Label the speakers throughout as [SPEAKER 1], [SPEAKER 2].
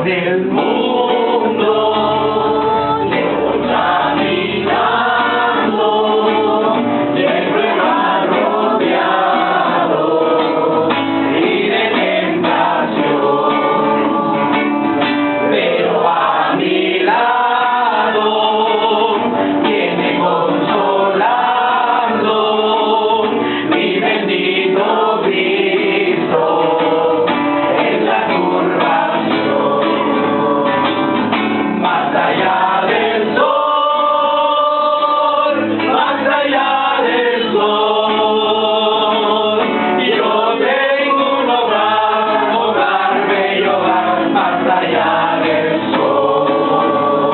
[SPEAKER 1] por el mundo, llevo caminando, de pruebas rodeado y de tentación, pero a mi lado viene consolando mi bendito Cristo en la turbación. Más allá del sol, más allá del sol, yo tengo un hogar, bello hogar, más allá del sol,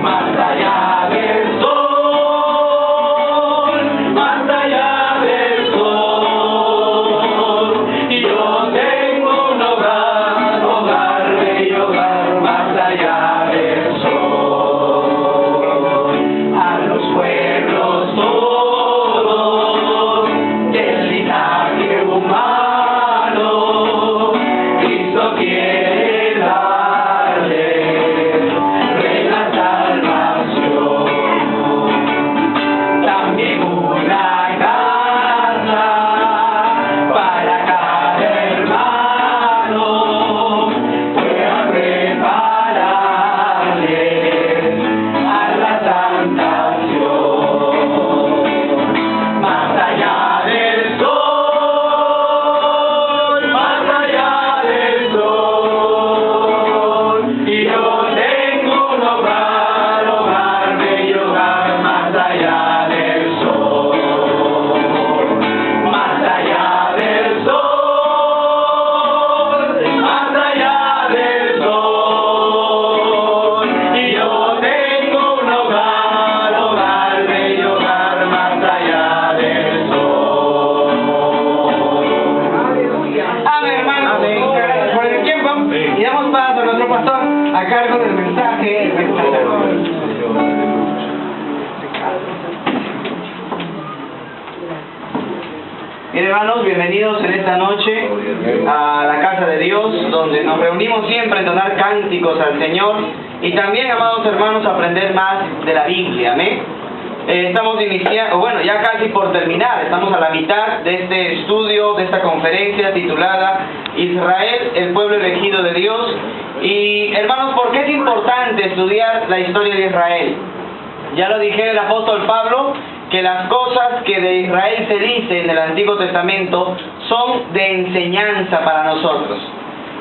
[SPEAKER 1] más allá del sol, más allá del sol, yo tengo un hogar, bello hogar, más allá del sol. A los pueblos todos del linaje humano, Cristo quiere darles la salvación. También una casa para cada hermano pueda prepararles a la santación. Más allá del sol, más allá del sol, y yo tengo un hogar, bello hogar, más allá del sol, más allá del sol, más allá del sol, y yo tengo un hogar, bello hogar, más allá del sol.
[SPEAKER 2] Amén, hermanos. Muchas gracias por el tiempo. Y damos paso a nuestro pastor a cargo del mensaje. Bien, hermanos, bienvenidos en esta noche a la casa de Dios, donde nos reunimos siempre a entonar cánticos al Señor y también, amados hermanos, a aprender más de la Biblia. Amén. Estamos iniciando, bueno, ya casi por terminar, estamos a la mitad de este estudio, de esta conferencia titulada Israel, el pueblo elegido de Dios. Y hermanos, ¿por qué es importante estudiar la historia de Israel? Ya lo dije el apóstol Pablo, que las cosas que de Israel se dice en el Antiguo Testamento son de enseñanza para nosotros,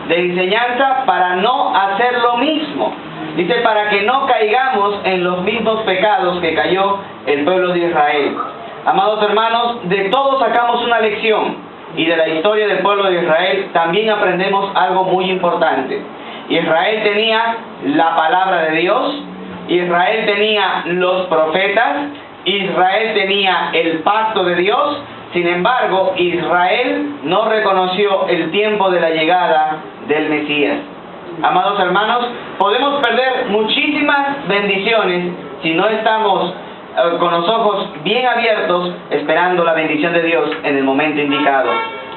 [SPEAKER 2] de enseñanza para no hacer lo mismo. Dice, para que no caigamos en los mismos pecados que cayó el pueblo de Israel. Amados hermanos, de todo sacamos una lección, y de la historia del pueblo de Israel también aprendemos algo muy importante. Israel tenía la palabra de Dios, Israel tenía los profetas, Israel tenía el pacto de Dios. Sin embargo, Israel no reconoció el tiempo de la llegada del Mesías. Amados hermanos, podemos perder muchísimas bendiciones si no estamos con los ojos bien abiertos esperando la bendición de Dios en el momento indicado.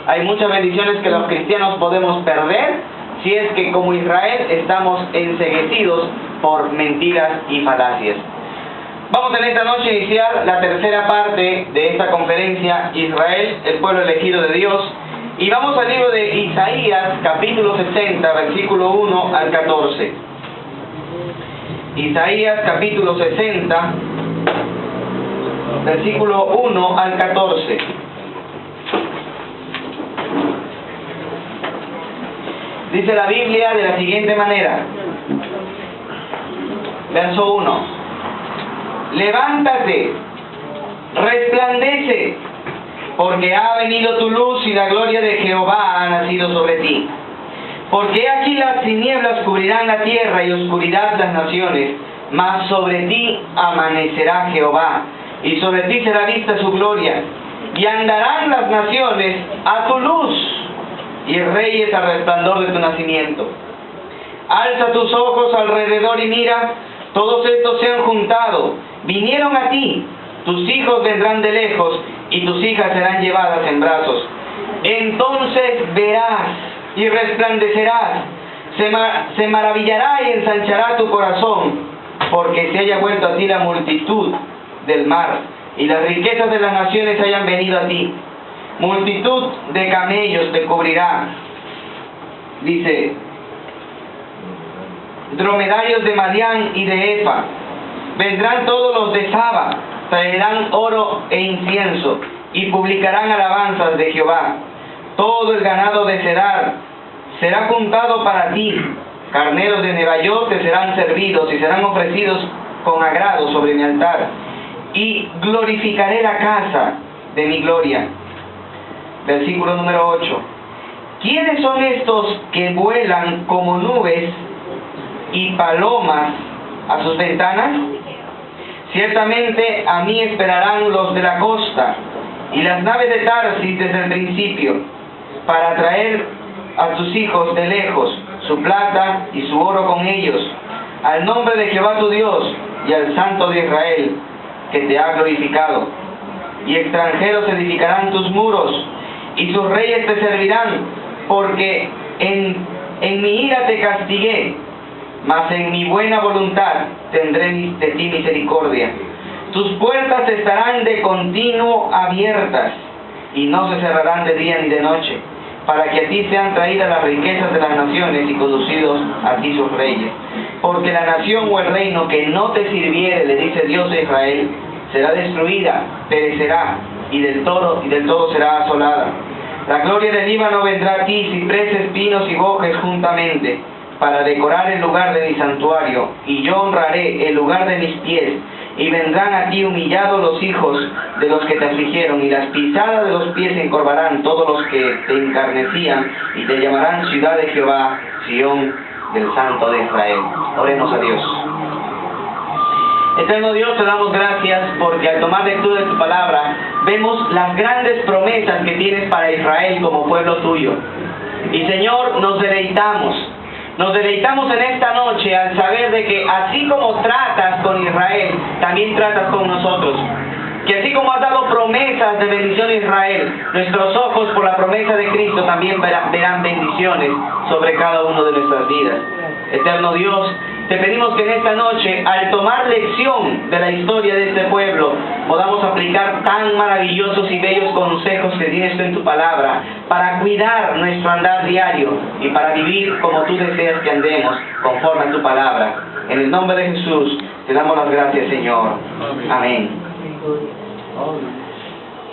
[SPEAKER 2] Hay muchas bendiciones que los cristianos podemos perder si es que, como Israel, estamos enceguecidos por mentiras y falacias. Vamos en esta noche a iniciar la tercera parte de esta conferencia, Israel, el pueblo elegido de Dios. Y vamos al libro de Isaías, capítulo 60, versículo 1 al 14. Isaías, capítulo 60, versículo 1 al 14. Dice la Biblia de la siguiente manera. Verso 1. Levántate, resplandece, porque ha venido tu luz y la gloria de Jehová ha nacido sobre ti. Porque aquí las tinieblas cubrirán la tierra y oscuridad las naciones, mas sobre ti amanecerá Jehová, y sobre ti será vista su gloria. Y andarán las naciones a tu luz, y reyes al resplandor de tu nacimiento. Alza tus ojos alrededor y mira, todos estos se han juntado, vinieron a ti, tus hijos vendrán de lejos, y tus hijas serán llevadas en brazos. Entonces verás y resplandecerás, Se maravillará y ensanchará tu corazón, porque se haya vuelto a ti la multitud del mar, y las riquezas de las naciones hayan venido a ti. Multitud de camellos te cubrirá. Dice, dromedarios de Madián y de Efa. Vendrán todos los de Saba, traerán oro e incienso, y publicarán alabanzas de Jehová. Todo el ganado de Cedar será juntado para ti. Carneros de Nebaiot te serán servidos y serán ofrecidos con agrado sobre mi altar. Y glorificaré la casa de mi gloria. Versículo número 8. ¿Quiénes son estos que vuelan como nubes y palomas a sus ventanas? Ciertamente a mí esperarán los de la costa y las naves de Tarsis desde el principio, para traer a tus hijos de lejos, su plata y su oro con ellos, al nombre de Jehová tu Dios y al Santo de Israel, que te ha glorificado. Y extranjeros edificarán tus muros, y sus reyes te servirán, porque en mi ira te castigué, mas en mi buena voluntad tendré de ti misericordia. Tus puertas estarán de continuo abiertas, y no se cerrarán de día ni de noche, para que a ti sean traídas las riquezas de las naciones y conducidos a ti sus reyes. Porque la nación o el reino que no te sirviere, le dice Dios de Israel, será destruida, perecerá, y del todo será asolada. La gloria del Líbano vendrá a ti, cipreses, pinos y bojes juntamente, para decorar el lugar de mi santuario, y yo honraré el lugar de mis pies, y vendrán a ti humillados los hijos de los que te afligieron, y las pisadas de los pies encorvarán todos los que te encarnecían, y te llamarán ciudad de Jehová, Sión del Santo de Israel. Oremos a Dios. Eterno Dios, te damos gracias porque al tomar lectura de tu palabra vemos las grandes promesas que tienes para Israel como pueblo tuyo. Y Señor, nos deleitamos en esta noche al saber de que así como tratas con Israel, también tratas con nosotros. Que así como has dado promesas de bendición a Israel, nuestros ojos por la promesa de Cristo también verán bendiciones sobre cada uno de nuestras vidas. Eterno Dios, te pedimos que en esta noche, al tomar lección de la historia de este pueblo, podamos aplicar tan maravillosos y bellos consejos que tienes tú en tu palabra, para cuidar nuestro andar diario y para vivir como tú deseas que andemos, conforme a tu palabra. En el nombre de Jesús, te damos las gracias, Señor. Amén.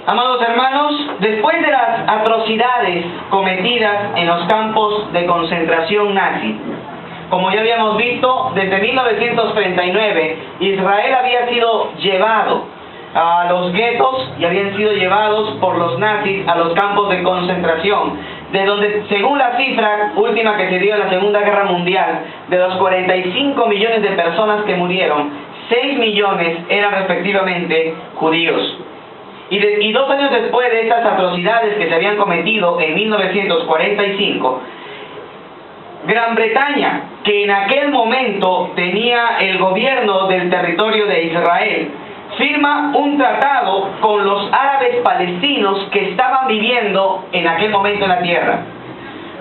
[SPEAKER 2] Amados hermanos, después de las atrocidades cometidas en los campos de concentración nazi, como ya habíamos visto, desde 1939 Israel había sido llevado a los guetos y habían sido llevados por los nazis a los campos de concentración, de donde, según la cifra última que se dio en la Segunda Guerra Mundial, de los 45 millones de personas que murieron, 6 millones eran respectivamente judíos. Y 2 años después de estas atrocidades que se habían cometido en 1945, Gran Bretaña, que en aquel momento tenía el gobierno del territorio de Israel, firma un tratado con los árabes palestinos que estaban viviendo en aquel momento en la tierra.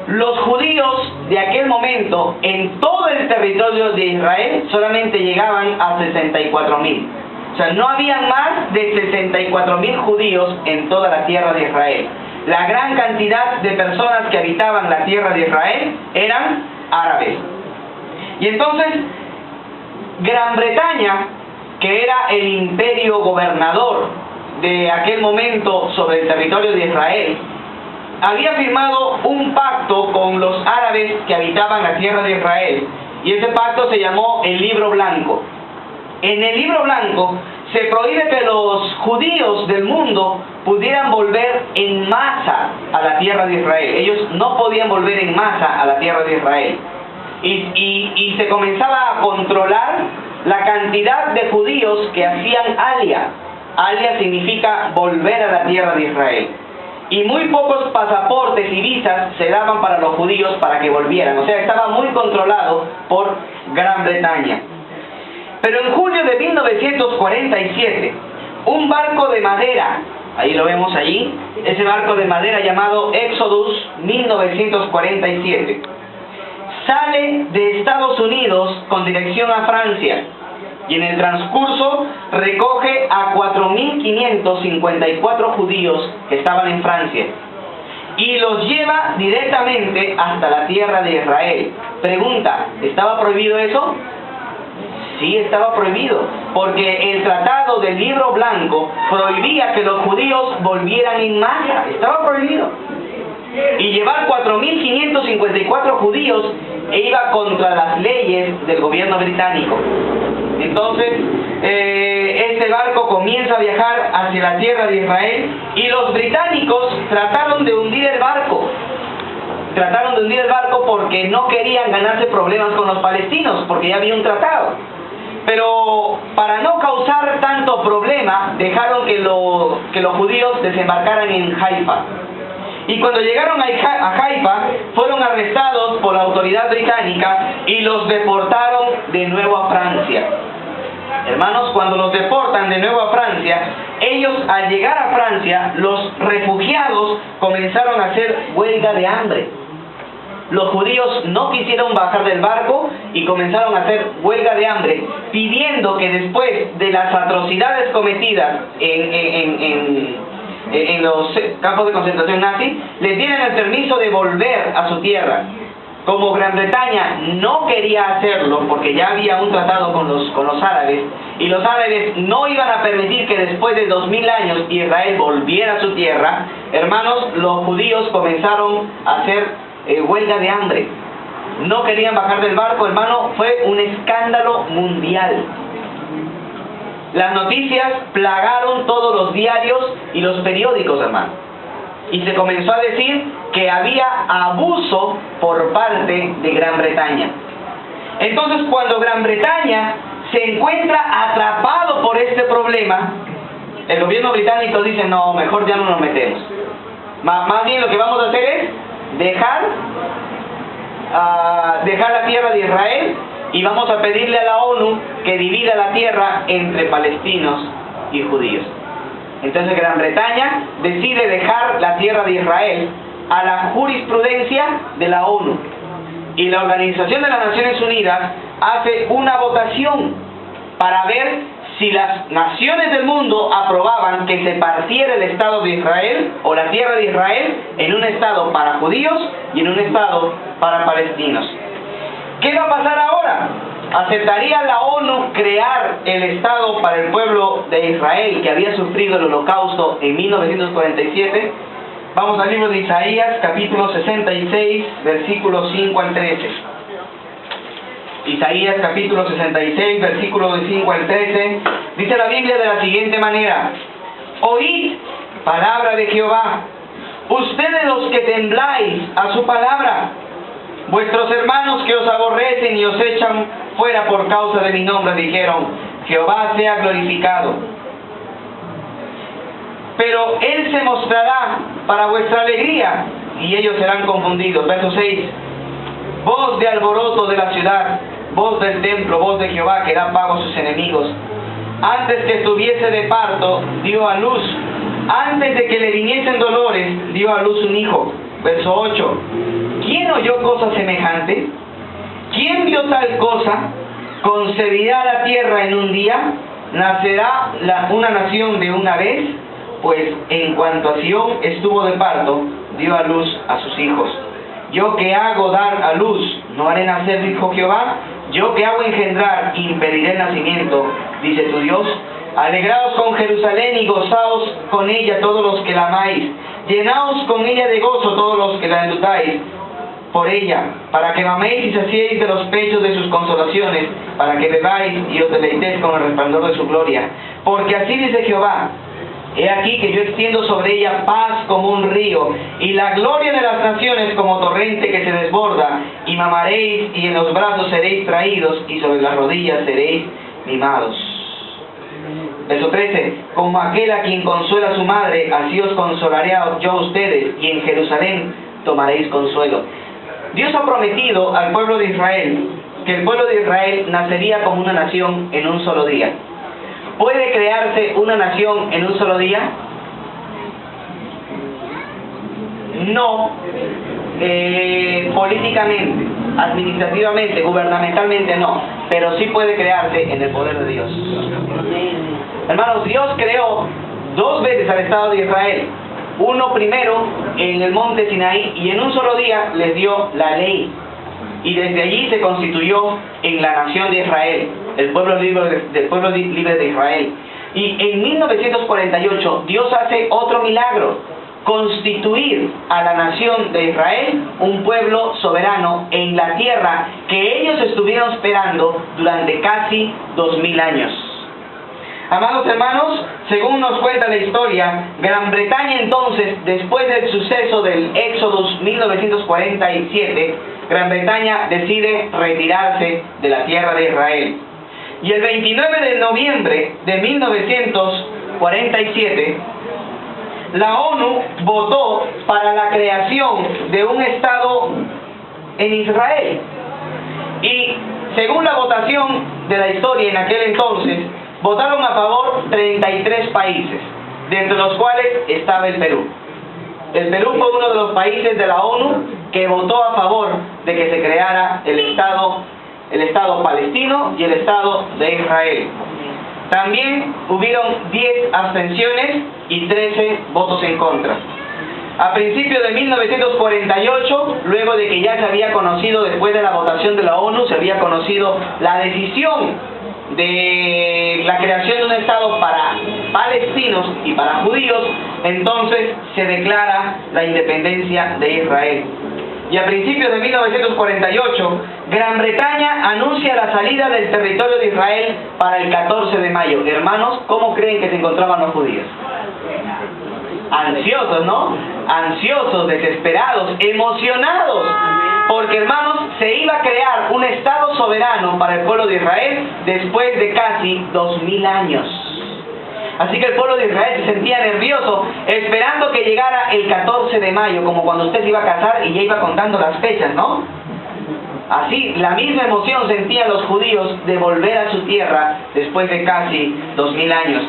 [SPEAKER 2] Los judíos de aquel momento en todo el territorio de Israel solamente llegaban a 64,000. O sea, no había más de 64,000 judíos en toda la tierra de Israel. La gran cantidad de personas que habitaban la tierra de Israel eran árabes. Y entonces, Gran Bretaña, que era el imperio gobernador de aquel momento sobre el territorio de Israel, había firmado un pacto con los árabes que habitaban la tierra de Israel, y ese pacto se llamó el Libro Blanco. En el Libro Blanco se prohíbe que los judíos del mundo pudieran volver en masa a la tierra de Israel. Ellos no podían volver en masa a la tierra de Israel. Y se comenzaba a controlar la cantidad de judíos que hacían alia. Alia significa volver a la tierra de Israel. Y muy pocos pasaportes y visas se daban para los judíos para que volvieran. O sea, estaba muy controlado por Gran Bretaña. Pero en julio de 1947, un barco de madera, ahí lo vemos allí, ese barco de madera llamado Exodus 1947, sale de Estados Unidos con dirección a Francia y en el transcurso recoge a 4.554 judíos que estaban en Francia y los lleva directamente hasta la tierra de Israel. Pregunta, ¿estaba prohibido eso? Sí, estaba prohibido, porque el tratado del Libro Blanco prohibía que los judíos volvieran en masa. Estaba prohibido. Y llevar 4.554 judíos iba contra las leyes del gobierno británico. Entonces, este barco comienza a viajar hacia la tierra de Israel y los británicos trataron de hundir el barco. Trataron de hundir el barco porque no querían ganarse problemas con los palestinos, porque ya había un tratado. Pero para no causar tanto problema, dejaron que los judíos desembarcaran en Haifa. Y cuando llegaron a Haifa, fueron arrestados por la autoridad británica y los deportaron de nuevo a Francia. Hermanos, cuando los deportan de nuevo a Francia, ellos al llegar a Francia, los refugiados comenzaron a hacer huelga de hambre. Los judíos no quisieron bajar del barco y comenzaron a hacer huelga de hambre, pidiendo que después de las atrocidades cometidas en los campos de concentración nazi, les dieran el permiso de volver a su tierra. Como Gran Bretaña no quería hacerlo porque ya había un tratado con los árabes, y los árabes no iban a permitir que después de 2000 años Israel volviera a su tierra, hermanos, los judíos comenzaron a hacer huelga de hambre. No querían bajar del barco, hermano, fue un escándalo mundial. Las noticias plagaron todos los diarios y los periódicos, hermano. Y se comenzó a decir que había abuso por parte de Gran Bretaña. Entonces, cuando Gran Bretaña se encuentra atrapado por este problema, el gobierno británico dice, no, mejor ya no nos metemos. Más bien lo que vamos a hacer es dejar la tierra de Israel y vamos a pedirle a la ONU que divida la tierra entre palestinos y judíos. Entonces Gran Bretaña decide dejar la tierra de Israel a la jurisprudencia de la ONU. Y la Organización de las Naciones Unidas hace una votación para ver si las naciones del mundo aprobaban que se partiera el Estado de Israel o la tierra de Israel en un Estado para judíos y en un Estado para palestinos. ¿Qué va a pasar ahora? ¿Aceptaría la ONU crear el Estado para el pueblo de Israel que había sufrido el Holocausto en 1947? Vamos al libro de Isaías, capítulo 66, versículos 5 al 13. Isaías, capítulo 66, versículos de 5 al 13. Dice la Biblia de la siguiente manera: Oíd palabra de Jehová, ustedes los que tembláis a su palabra, vuestros hermanos que os aborrecen y os echan fuera por causa de mi nombre, dijeron, Jehová sea glorificado. Pero Él se mostrará para vuestra alegría, y ellos serán confundidos. Verso 6. Voz de alboroto de la ciudad, voz del templo, voz de Jehová que da pago a sus enemigos. Antes que estuviese de parto, dio a luz. Antes de que le viniesen dolores, dio a luz un hijo. Verso 8. ¿Quién oyó cosa semejante? ¿Quién vio tal cosa? ¿Concebirá la tierra en un día? ¿Nacerá una nación de una vez? Pues en cuanto a Sión estuvo de parto, dio a luz a sus hijos. Yo que hago dar a luz, no haré nacer, dijo Jehová. Yo que hago engendrar, impediré el nacimiento, dice tu Dios. Alegraos con Jerusalén y gozaos con ella todos los que la amáis. Llenaos con ella de gozo todos los que la enlutáis por ella, para que maméis y saciéis de los pechos de sus consolaciones, para que bebáis y os deleitéis con el resplandor de su gloria. Porque así dice Jehová: He aquí que yo extiendo sobre ella paz como un río, y la gloria de las naciones como torrente que se desborda, y mamaréis, y en los brazos seréis traídos, y sobre las rodillas seréis mimados. Verso 13. Como aquel a quien consuela su madre, así os consolaré yo a ustedes, y en Jerusalén tomaréis consuelo. Dios ha prometido al pueblo de Israel que el pueblo de Israel nacería como una nación en un solo día. ¿Puede crearse una nación en un solo día? No, políticamente. administrativamente, gubernamentalmente no, pero sí puede crearse en el poder de Dios. Hermanos, Dios creó 2 veces al Estado de Israel. Uno primero en el monte Sinaí, y en un solo día les dio la ley. Y desde allí se constituyó en la nación de Israel, el pueblo libre de Israel. Y en 1948 Dios hace otro milagro: constituir a la nación de Israel un pueblo soberano en la tierra que ellos estuvieron esperando durante casi 2000 años. Amados hermanos, según nos cuenta la historia, Gran Bretaña entonces, después del suceso del Éxodo 1947, Gran Bretaña decide retirarse de la tierra de Israel. Y el 29 de noviembre de 1947, la ONU votó para la creación de un Estado en Israel. Y según la votación de la historia en aquel entonces, votaron a favor 33 países, de entre los cuales estaba el Perú. El Perú fue uno de los países de la ONU que votó a favor de que se creara el Estado palestino y el Estado de Israel. También hubieron 10 abstenciones y 13 votos en contra. A principios de 1948, luego de que ya se había conocido, después de la votación de la ONU, se había conocido la decisión de la creación de un Estado para palestinos y para judíos, entonces se declara la independencia de Israel. Y a principios de 1948, Gran Bretaña anuncia la salida del territorio de Israel para el 14 de mayo. Hermanos, ¿cómo creen que se encontraban los judíos? Ansiosos, ¿no? Ansiosos, desesperados, emocionados. Porque, hermanos, se iba a crear un Estado soberano para el pueblo de Israel después de casi 2000 años. Así que el pueblo de Israel se sentía nervioso, esperando que llegara el 14 de mayo, como cuando usted se iba a casar y ya iba contando las fechas, ¿no? Así, la misma emoción sentían los judíos de volver a su tierra después de casi 2000 años.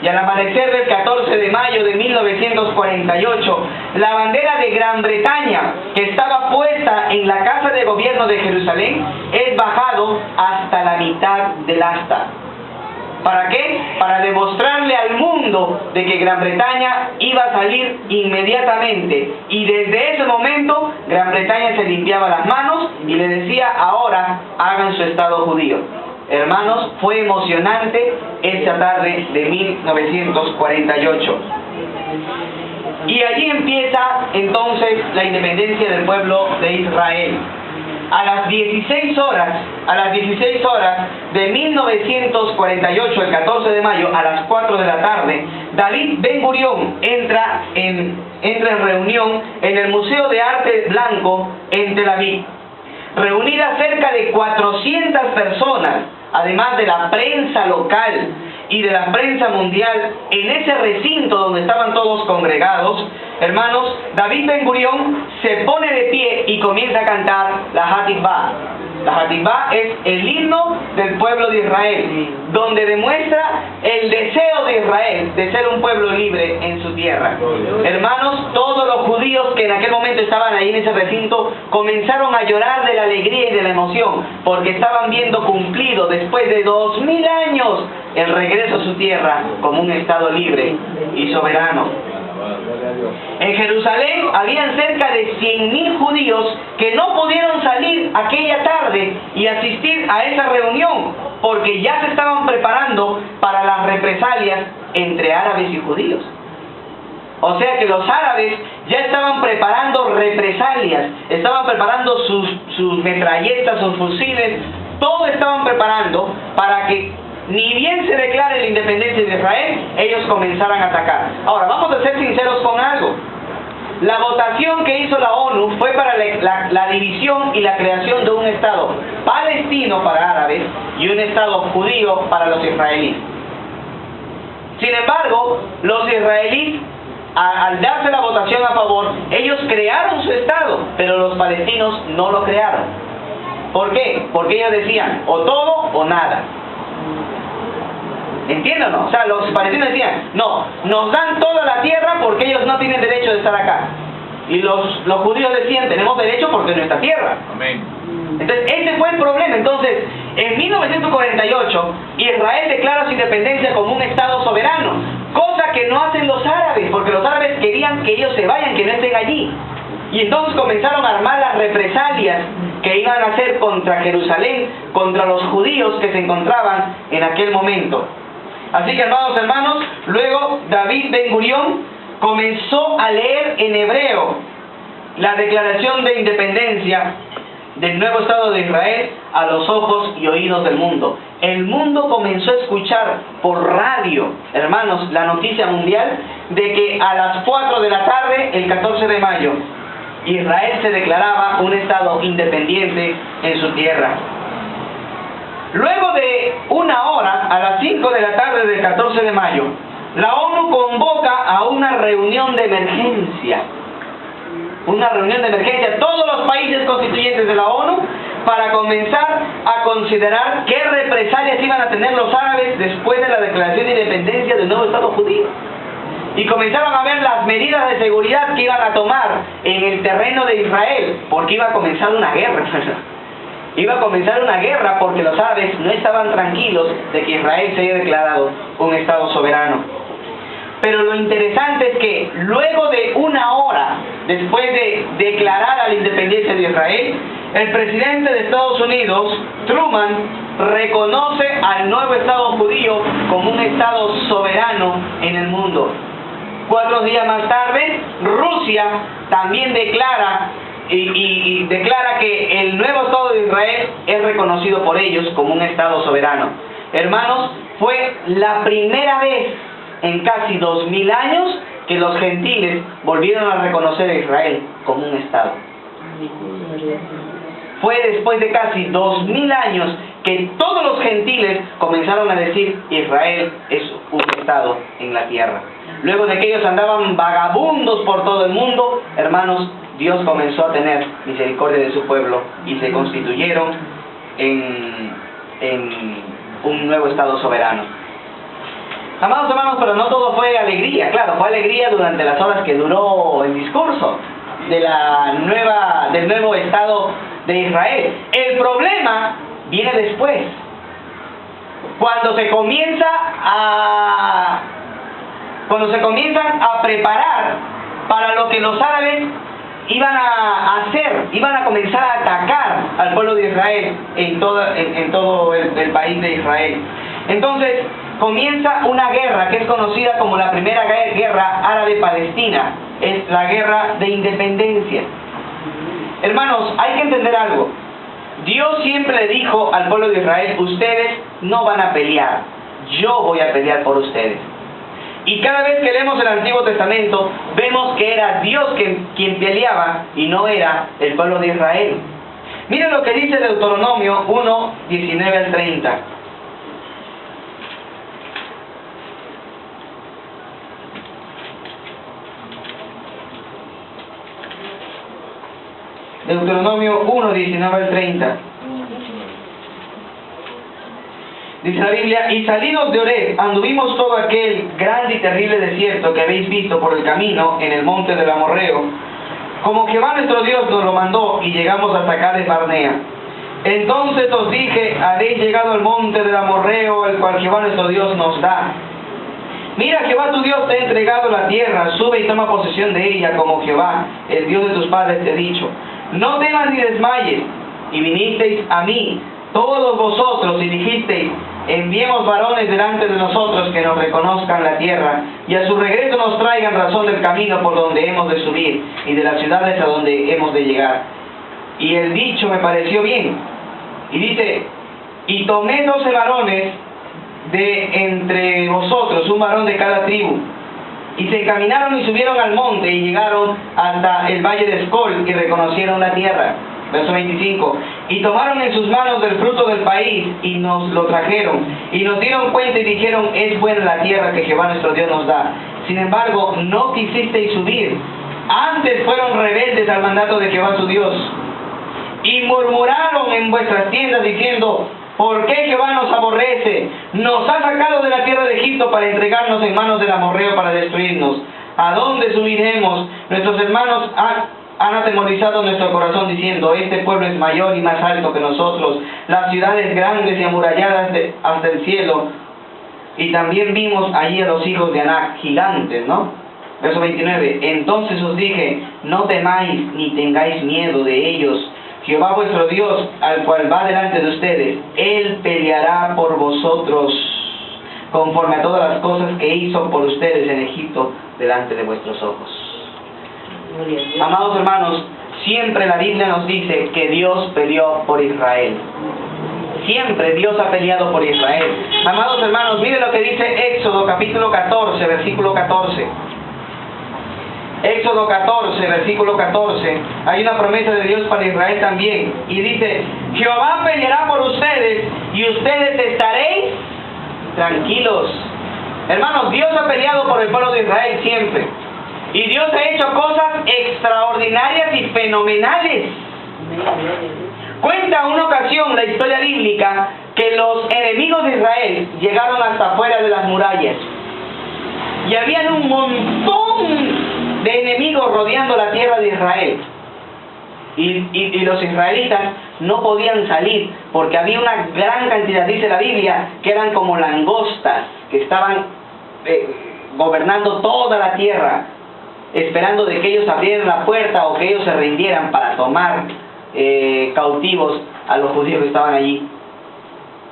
[SPEAKER 2] Y al amanecer del 14 de mayo de 1948, la bandera de Gran Bretaña, que estaba puesta en la Casa de Gobierno de Jerusalén, es bajado hasta la mitad del asta. ¿Para qué? Para demostrarle al mundo de que Gran Bretaña iba a salir inmediatamente. Y desde ese momento, Gran Bretaña se limpiaba las manos y le decía: ahora hagan su Estado judío. Hermanos, fue emocionante esta tarde de 1948. Y allí empieza entonces la independencia del pueblo de Israel. A las 16 horas de 1948, el 14 de mayo, a las 4 de la tarde, David Ben Gurión entra en reunión en el Museo de Arte Blanco en Tel Aviv. Reunidas cerca de 400 personas, además de la prensa local y de la prensa mundial, en ese recinto donde estaban todos congregados, hermanos, David Ben Gurión se pone de pie y comienza a cantar la Hatikvah. La Hatikvah es el himno del pueblo de Israel, donde demuestra el deseo de Israel de ser un pueblo libre en su tierra. Hermanos, todos los judíos que en aquel momento estaban ahí en ese recinto comenzaron a llorar de la alegría y de la emoción, porque estaban viendo cumplido después de 2000 años el regreso a su tierra como un Estado libre y soberano. En Jerusalén habían cerca de 100.000 judíos que no pudieron salir aquella tarde y asistir a esa reunión porque ya se estaban preparando para las represalias entre árabes y judíos. O sea que los árabes ya estaban preparando represalias, estaban preparando sus metralletas, sus fusiles, todo estaban preparando para que ni bien se declare la independencia de Israel, ellos comenzaran a atacar. Ahora, vamos a ser sinceros con algo. La votación que hizo la ONU fue para la división y la creación de un Estado palestino para árabes y un Estado judío para los israelíes. Sin embargo, los israelíes, al darse la votación a favor, ellos crearon su Estado, pero los palestinos no lo crearon. ¿Por qué? Porque ellos decían, o todo o nada. ¿Entienden o no? O sea, los palestinos decían, no, nos dan toda la tierra porque ellos no tienen derecho de estar acá. Y los judíos decían, tenemos derecho porque es nuestra tierra.
[SPEAKER 1] Amén.
[SPEAKER 2] Entonces, ese fue el problema. Entonces, en 1948, Israel declara su independencia como un Estado soberano, cosa que no hacen los árabes, porque los árabes querían que ellos se vayan, que no estén allí. Y entonces comenzaron a armar las represalias que iban a hacer contra Jerusalén, contra los judíos que se encontraban en aquel momento. Así que, hermanos, luego David Ben Gurión comenzó a leer en hebreo la declaración de independencia del nuevo Estado de Israel a los ojos y oídos del mundo. El mundo comenzó a escuchar por radio, hermanos, la noticia mundial de que a las 4 de la tarde, el 14 de mayo, Israel se declaraba un Estado independiente en su tierra. Luego de una hora, a las 5 de la tarde del 14 de mayo, la ONU convoca a una reunión de emergencia. Una reunión de emergencia, todos los países constituyentes de la ONU, para comenzar a considerar qué represalias iban a tener los árabes después de la declaración de independencia del nuevo Estado judío. Y comenzaron a ver las medidas de seguridad que iban a tomar en el terreno de Israel, porque iba a comenzar una guerra. Iba a comenzar una guerra porque los árabes no estaban tranquilos de que Israel se haya declarado un Estado soberano. Pero lo interesante es que luego de una hora después de declarar la independencia de Israel, el presidente de Estados Unidos, Truman, reconoce al nuevo Estado judío como un Estado soberano en el mundo. 4 días más tarde, Rusia también declara y declara que el nuevo Estado de Israel es reconocido por ellos como un Estado soberano. Hermanos, fue la primera vez en casi 2000 años que los gentiles volvieron a reconocer a Israel como un Estado. Fue después de casi 2000 años que todos los gentiles comenzaron a decir: Israel es un Estado en la tierra. Luego de que ellos andaban vagabundos por todo el mundo, hermanos, Dios comenzó a tener misericordia de su pueblo y se constituyeron en un nuevo Estado soberano. Amados hermanos, pero no todo fue alegría. Claro, fue alegría durante las horas que duró el discurso del nuevo Estado de Israel. El problema viene después, cuando se comienzan a preparar para lo que los árabes iban a hacer, iban a comenzar a atacar al pueblo de Israel en todo el país de Israel. Entonces comienza una guerra que es conocida como la primera guerra árabe-palestina. Es la guerra de independencia. Hermanos, hay que entender algo. Dios siempre le dijo al pueblo de Israel: ustedes no van a pelear, yo voy a pelear por ustedes. Y cada vez que leemos el Antiguo Testamento, vemos que era Dios quien peleaba y no era el pueblo de Israel. Miren lo que dice Deuteronomio 1, 19 al 30. Deuteronomio 1, 19 al 30. Dice la Biblia: y salidos de Oreb, anduvimos todo aquel grande y terrible desierto que habéis visto por el camino en el monte del Amorreo, como Jehová nuestro Dios nos lo mandó, y llegamos hasta Cades Barnea. Entonces os dije: habéis llegado al monte del Amorreo, el cual Jehová nuestro Dios nos da. Mira, Jehová tu Dios te ha entregado la tierra, sube y toma posesión de ella, como Jehová, el Dios de tus padres, te ha dicho. No temas ni desmayes. Y vinisteis a mí, todos vosotros, y dijisteis: enviemos varones delante de nosotros que nos reconozcan la tierra, y a su regreso nos traigan razón del camino por donde hemos de subir, y de las ciudades a donde hemos de llegar. Y el dicho me pareció bien. Y dice: y tomé 12 varones de entre vosotros, un varón de cada tribu. Y se encaminaron y subieron al monte y llegaron hasta el valle de Escol y reconocieron la tierra. Verso 25. Y tomaron en sus manos del fruto del país y nos lo trajeron. Y nos dieron cuenta y dijeron: es buena la tierra que Jehová nuestro Dios nos da. Sin embargo, no quisisteis subir. Antes fueron rebeldes al mandato de Jehová su Dios. Y murmuraron en vuestras tiendas diciendo: ¿por qué Jehová nos aborrece? Nos ha sacado de la tierra de Egipto para entregarnos en manos del amorreo para destruirnos. ¿A dónde subiremos? Nuestros hermanos han atemorizado nuestro corazón diciendo, este pueblo es mayor y más alto que nosotros, las ciudades grandes y amuralladas hasta el cielo. Y también vimos allí a los hijos de Anac, gigantes, ¿no? Verso 29, entonces os dije, no temáis ni tengáis miedo de ellos. Jehová vuestro Dios, al cual va delante de ustedes, Él peleará por vosotros, conforme a todas las cosas que hizo por ustedes en Egipto, delante de vuestros ojos. Amados hermanos, siempre la Biblia nos dice que Dios peleó por Israel. Siempre Dios ha peleado por Israel. Amados hermanos, miren lo que dice Éxodo capítulo 14, versículo 14. Éxodo 14, versículo 14. Hay una promesa de Dios para Israel también. Y dice, Jehová peleará por ustedes y ustedes estaréis tranquilos. Hermanos, Dios ha peleado por el pueblo de Israel siempre. Y Dios ha hecho cosas extraordinarias y fenomenales. Cuenta una ocasión la historia bíblica que los enemigos de Israel llegaron hasta afuera de las murallas. Y habían un montón de enemigos rodeando la tierra de Israel. Y los israelitas no podían salir porque había una gran cantidad, dice la Biblia, que eran como langostas que estaban gobernando toda la tierra, esperando de que ellos abrieran la puerta o que ellos se rindieran para tomar cautivos a los judíos que estaban allí.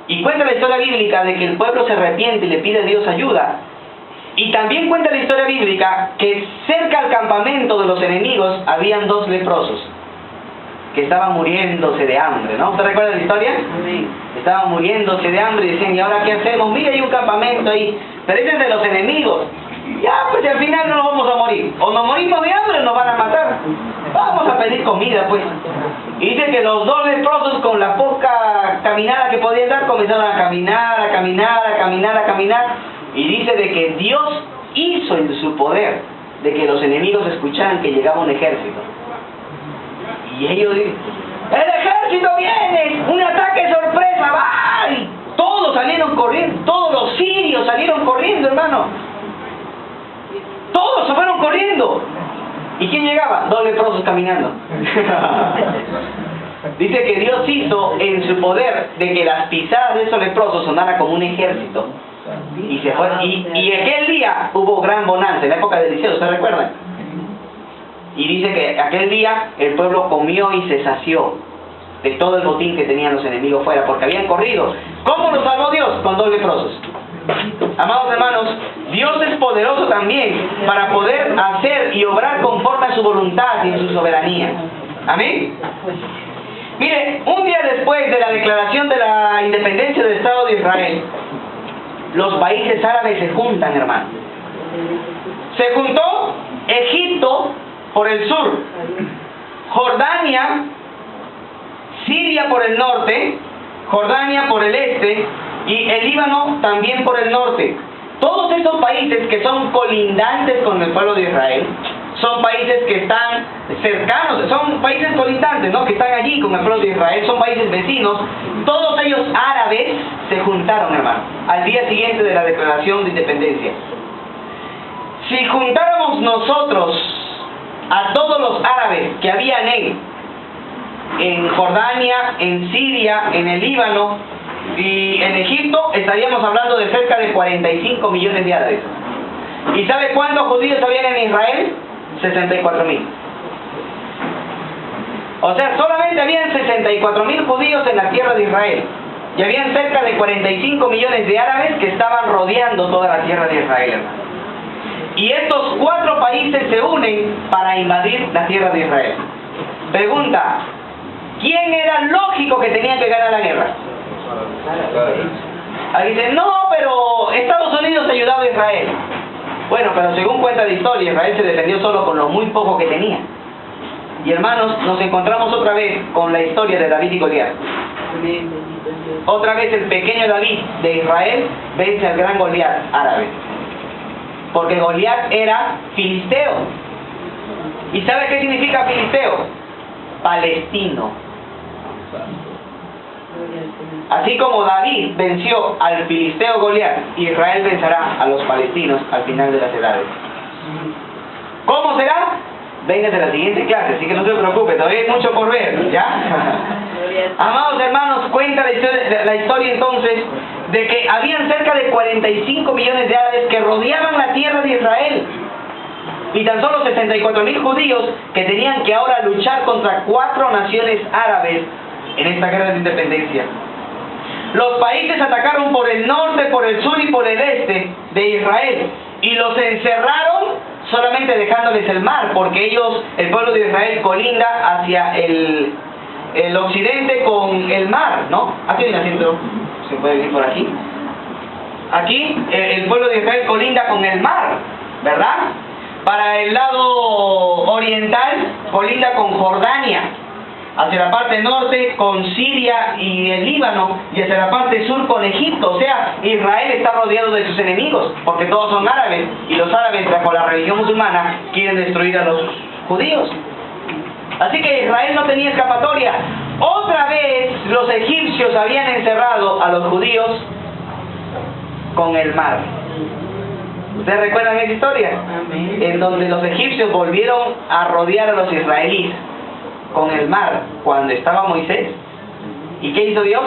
[SPEAKER 2] Y cuenta la historia bíblica de que el pueblo se arrepiente y le pide a Dios ayuda. Y también cuenta la historia bíblica que cerca al campamento de los enemigos habían 2 leprosos que estaban muriéndose de hambre, ¿no? ¿Usted recuerda la historia? Sí. Estaban muriéndose de hambre y decían, ¿y ahora qué hacemos? Mira, hay un campamento ahí, pero ese es de los enemigos. Ya, pues al final no nos vamos a morir. O nos morimos de hambre o nos van a matar. Vamos a pedir comida, pues. Y dice que los 2 leprosos, con la poca caminada que podían dar, comenzaron a caminar, a caminar, a caminar, a caminar. Y dice de que Dios hizo en su poder de que los enemigos escucharan que llegaba un ejército. Y ellos dicen, ¡el ejército viene! ¡Un ataque sorpresa! ¡Va! Y todos salieron corriendo, todos los sirios salieron corriendo, hermano. Todos se fueron corriendo. ¿Y quién llegaba? 2 leprosos caminando. Dice que Dios hizo en su poder de que las pisadas de esos leprosos sonaran como un ejército. Y se fue, y aquel día hubo gran bonanza, en la época de Eliseo, ¿se recuerdan? Y dice que aquel día el pueblo comió y se sació de todo el botín que tenían los enemigos fuera, porque habían corrido. ¿Cómo los salvó Dios? Con 2 leprosos. Amados hermanos, Dios es poderoso también para poder hacer y obrar conforme a su voluntad y en su soberanía. ¿Amén? Mire, un día después de la declaración de la independencia del Estado de Israel, los países árabes se juntan, hermano. Se juntó Egipto por el sur, Jordania, Siria por el norte, Jordania por el este y el Líbano también por el norte. Todos estos países que son colindantes con el pueblo de Israel, son países que están cercanos, son países colindantes, ¿no? Que están allí con el pueblo de Israel, son países vecinos. Todos ellos árabes se juntaron, hermano, al día siguiente de la declaración de independencia. Si juntáramos nosotros a todos los árabes que habían en Jordania, en Siria, en el Líbano y en Egipto, estaríamos hablando de cerca de 45 millones de árabes. ¿Y sabe cuántos judíos habían en Israel? 64,000. O sea, solamente habían 64,000 judíos en la tierra de Israel. Y habían cerca de 45 millones de árabes que estaban rodeando toda la tierra de Israel, hermano. Y estos 4 países se unen para invadir la tierra de Israel. Pregunta, ¿quién era lógico que tenía que ganar la guerra? Ahí dicen, no, pero Estados Unidos ayudaba a Israel. Bueno, pero según cuenta la historia, Israel se defendió solo con lo muy poco que tenía. Y hermanos, nos encontramos otra vez con la historia de David y Goliat. Otra vez el pequeño David de Israel vence al gran Goliat árabe. Porque Goliat era filisteo. ¿Y sabe qué significa filisteo? Palestino. Así como David venció al filisteo Goliat, Israel vencerá a los palestinos al final de las edades. ¿Cómo será? véngase a la siguiente clase, así que no se preocupe, todavía hay mucho por ver, ¿ya? Amados hermanos, cuenta la historia entonces de que habían cerca de 45 millones de árabes que rodeaban la tierra de Israel. Y tan solo 64.000 judíos que tenían que ahora luchar contra 4 naciones árabes en esta guerra de independencia. Los países atacaron por el norte, por el sur y por el este de Israel y los encerraron solamente dejándoles el mar, porque ellos, el pueblo de Israel, colinda hacia el occidente con el mar, ¿no? Aquí viene haciendo, se puede ver por aquí. Aquí el pueblo de Israel colinda con el mar, ¿verdad? Para el lado oriental colinda con Jordania, hacia la parte norte con Siria y el Líbano, y hacia la parte sur con Egipto. O sea, Israel está rodeado de sus enemigos, porque todos son árabes, y los árabes, bajo la religión musulmana, quieren destruir a los judíos. Así que Israel no tenía escapatoria. Otra vez los egipcios habían encerrado a los judíos con el mar. ¿Ustedes recuerdan esa historia?
[SPEAKER 3] Amén.
[SPEAKER 2] En donde los egipcios volvieron a rodear a los israelíes con el mar cuando estaba Moisés. ¿Y qué hizo Dios?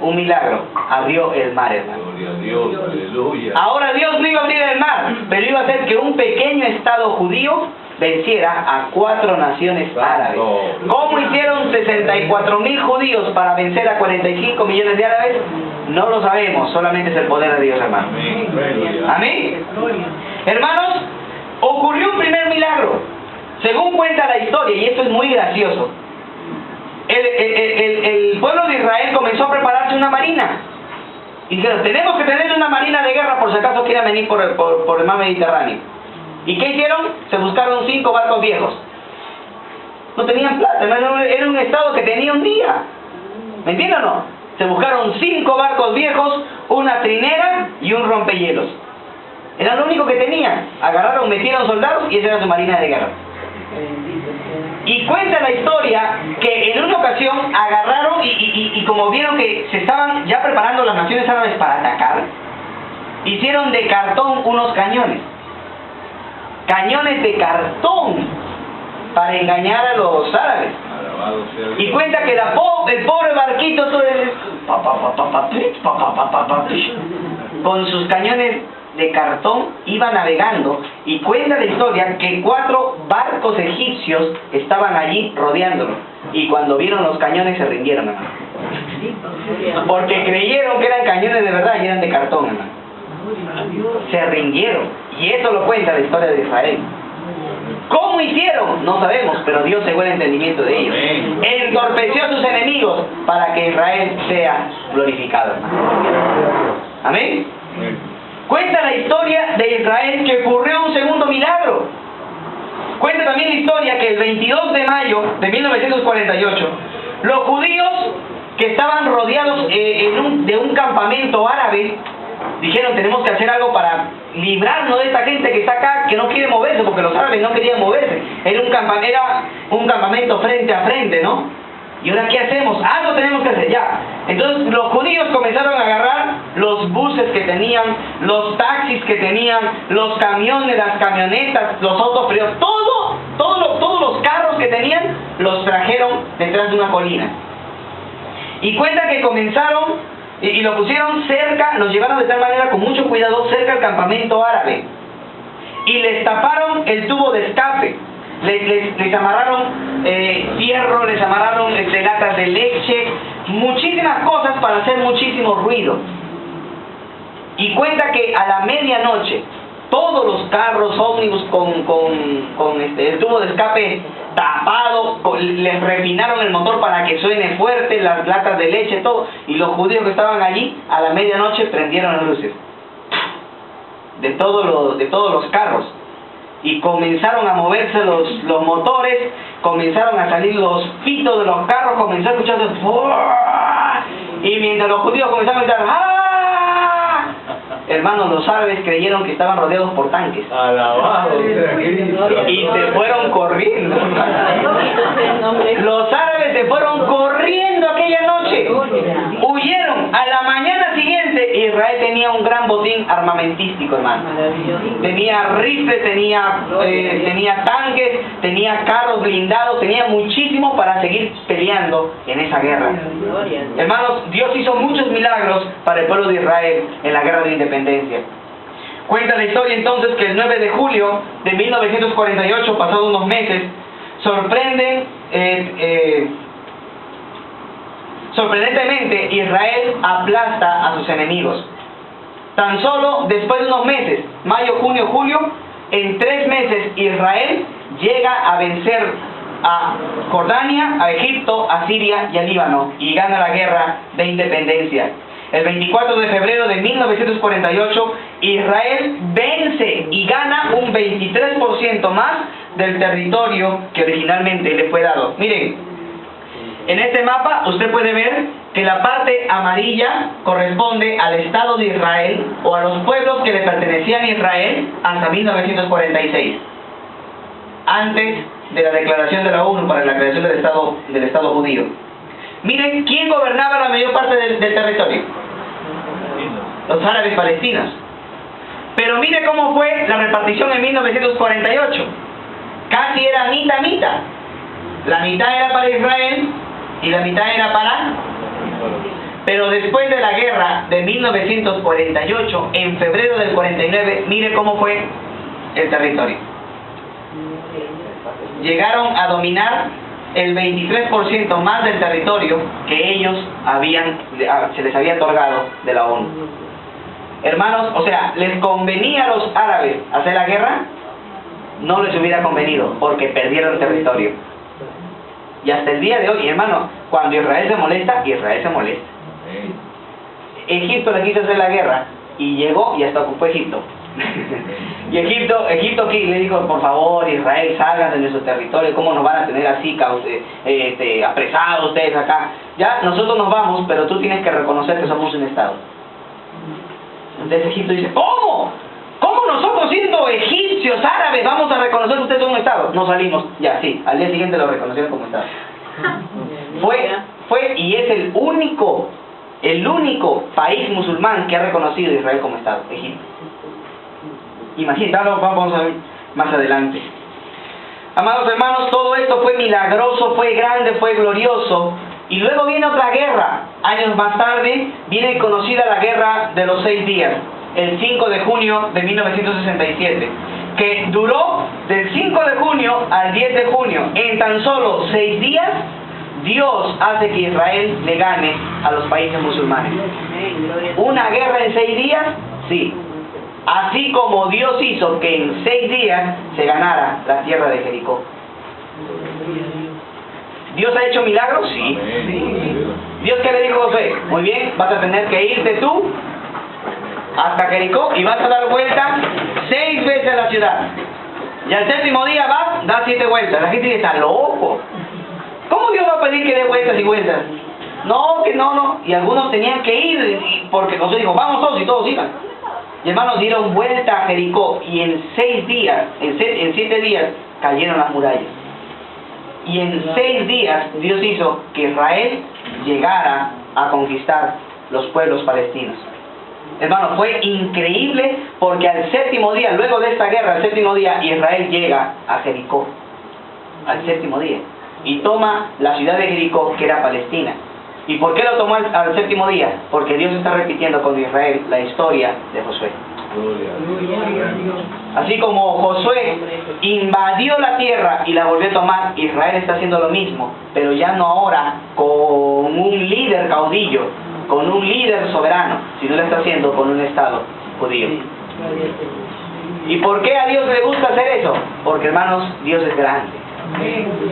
[SPEAKER 2] Un milagro. Abrió el mar, hermano.
[SPEAKER 1] Gloria a Dios, aleluya.
[SPEAKER 2] Ahora Dios no iba a abrir el mar, pero iba a hacer que un pequeño estado judío venciera a 4 naciones árabes. ¿Cómo hicieron 64.000 judíos para vencer a 45 millones de árabes? No lo sabemos, solamente es el poder de Dios, hermano.
[SPEAKER 1] Amén. Aleluya.
[SPEAKER 2] Amén. Hermanos, ocurrió un primer milagro. Según cuenta la historia, y esto es muy gracioso, el pueblo de Israel comenzó a prepararse una marina. Y dijeron, tenemos que tener una marina de guerra por si acaso quieran venir por el mar Mediterráneo. ¿Y qué hicieron? Se buscaron 5 barcos viejos. No tenían plata, era un estado que tenía un día. ¿Me entienden o no? Se buscaron 5 barcos viejos, una trinera y un rompehielos. Era lo único que tenían. Agarraron, metieron soldados y esa era su marina de guerra. Y cuenta la historia que en una ocasión agarraron y como vieron que se estaban ya preparando las naciones árabes para atacar, hicieron de cartón unos cañones. Cañones de cartón para engañar a los árabes.
[SPEAKER 1] Alabado sea Dios.
[SPEAKER 2] Y cuenta que el pobre barquito con sus cañones de cartón iba navegando, y cuenta la historia que 4 barcos egipcios estaban allí rodeándolo, y cuando vieron los cañones se rindieron, hermano, porque creyeron que eran cañones de verdad y eran de cartón, hermano. Se rindieron, y eso lo cuenta la historia de Israel. ¿Cómo hicieron? No sabemos, pero Dios según el entendimiento de ellos. Entorpeció a sus enemigos para que Israel sea glorificado, hermano. Amén. Cuenta la historia de Israel que ocurrió un segundo milagro. Cuenta también la historia que el 22 de mayo de 1948, los judíos que estaban rodeados de un campamento árabe, dijeron, tenemos que hacer algo para librarnos de esta gente que está acá, que no quiere moverse, porque los árabes no querían moverse. Era un campamento frente a frente, ¿no? ¿Y ahora qué hacemos? Algo tenemos que hacer, ya. Entonces los judíos comenzaron a agarrar los buses que tenían, los taxis que tenían, los camiones, las camionetas, los autos, pero todos los carros que tenían, los trajeron detrás de una colina. Y cuenta que comenzaron y lo pusieron cerca, los llevaron de tal manera con mucho cuidado cerca al campamento árabe. Y les taparon el tubo de escape. Les amarraron fierro, les amarraron latas de leche, muchísimas cosas para hacer muchísimo ruido. Y cuenta que a la medianoche todos los carros ómnibus con el tubo de escape tapado, les refinaron el motor para que suene fuerte, las latas de leche, todo, y los judíos que estaban allí a la medianoche prendieron las luces de todos los carros. Y comenzaron a moverse los motores, comenzaron a salir los pitos de los carros, comenzó a escucharse ¡fua! Y mientras los judíos comenzaron a gritar ¡ah! Hermanos, los árabes creyeron que estaban rodeados por tanques.
[SPEAKER 1] Alabado sea Cristo.
[SPEAKER 2] Y se fueron corriendo. Los árabes se fueron corriendo aquella noche. Huyeron. A la mañana siguiente Israel tenía un gran botín armamentístico, hermano. Tenía rifles, tenía tanques, tenía carros blindados, tenía muchísimo para seguir peleando en esa guerra. Hermanos, Dios hizo muchos milagros para el pueblo de Israel en la guerra de independencia. Cuenta la historia entonces que el 9 de julio de 1948, pasados unos meses, sorprendentemente Israel aplasta a sus enemigos. Tan solo después de unos meses, mayo, junio, julio, en 3 meses Israel llega a vencer a Jordania, a Egipto, a Siria y a Líbano y gana la guerra de independencia. El 24 de febrero de 1948, Israel vence y gana un 23% más del territorio que originalmente le fue dado. Miren, en este mapa usted puede ver que la parte amarilla corresponde al Estado de Israel o a los pueblos que le pertenecían a Israel hasta 1946, antes de la declaración de la ONU para la creación del Estado judío. Miren quién gobernaba la mayor parte del territorio: los árabes palestinos. Pero mire cómo fue la repartición en 1948. Casi era mitad. La mitad era para Israel y la mitad era para... Pero después de la guerra de 1948, en febrero del 49, mire cómo fue el territorio. Llegaron a dominar el 23% más del territorio que ellos se les había otorgado de la ONU. Hermanos, o sea, ¿les convenía a los árabes hacer la guerra? No les hubiera convenido, porque perdieron territorio. Y hasta el día de hoy, hermano, cuando Israel se molesta, Israel se molesta. Egipto le quiso hacer la guerra y llegó y hasta ocupó Egipto. Y Egipto aquí le dijo: por favor, Israel, salgan de nuestro territorio, ¿cómo nos van a tener así apresados ustedes acá? Ya, nosotros nos vamos, pero tú tienes que reconocer que somos un Estado. Entonces Egipto dice: ¿cómo? ¿Cómo nosotros, siendo egipcios, árabes, vamos a reconocer que ustedes son un Estado? No salimos. Ya, sí, al día siguiente lo reconocieron como Estado. Fue y es el único país musulmán que ha reconocido a Israel como Estado, Egipto. Imagínate, vamos a ver más adelante. Amados hermanos, todo esto fue milagroso, fue grande, fue glorioso. Y luego viene otra guerra. Años más tarde viene conocida la guerra de los 6 días, el 5 de junio de 1967, que duró del 5 de junio al 10 de junio. En tan solo 6 días, Dios hace que Israel le gane a los países musulmanes. ¿Una guerra en 6 días? Sí. Así como Dios hizo que en 6 días se ganara la tierra de Jericó. ¿Dios ha hecho milagros? Sí. ¿Dios qué le dijo a Josué? Muy bien, vas a tener que irte tú hasta Jericó y vas a dar vuelta 6 veces a la ciudad. Y al 7º día vas, das 7 vueltas. La gente dice: está loco. ¿Cómo Dios va a pedir que dé vueltas y vueltas? No, que no. Y algunos tenían que ir porque Josué dijo: vamos todos, y todos iban. Y hermanos, dieron vuelta a Jericó y en 6 días, en 7 días, cayeron las murallas. Y en 6 días Dios hizo que Israel llegara a conquistar los pueblos palestinos. Hermano, fue increíble porque al 7º día, luego de esta guerra, al 7º día, Israel llega a Jericó. Al 7º día. Y toma la ciudad de Jericó, que era Palestina. ¿Y por qué lo tomó al 7º día? Porque Dios está repitiendo con Israel la historia de Josué. Así como Josué invadió la tierra y la volvió a tomar, Israel está haciendo lo mismo, pero ya no ahora con un líder caudillo, con un líder soberano, sino lo está haciendo con un Estado judío. ¿Y por qué a Dios le gusta hacer eso? Porque, hermanos, Dios es grande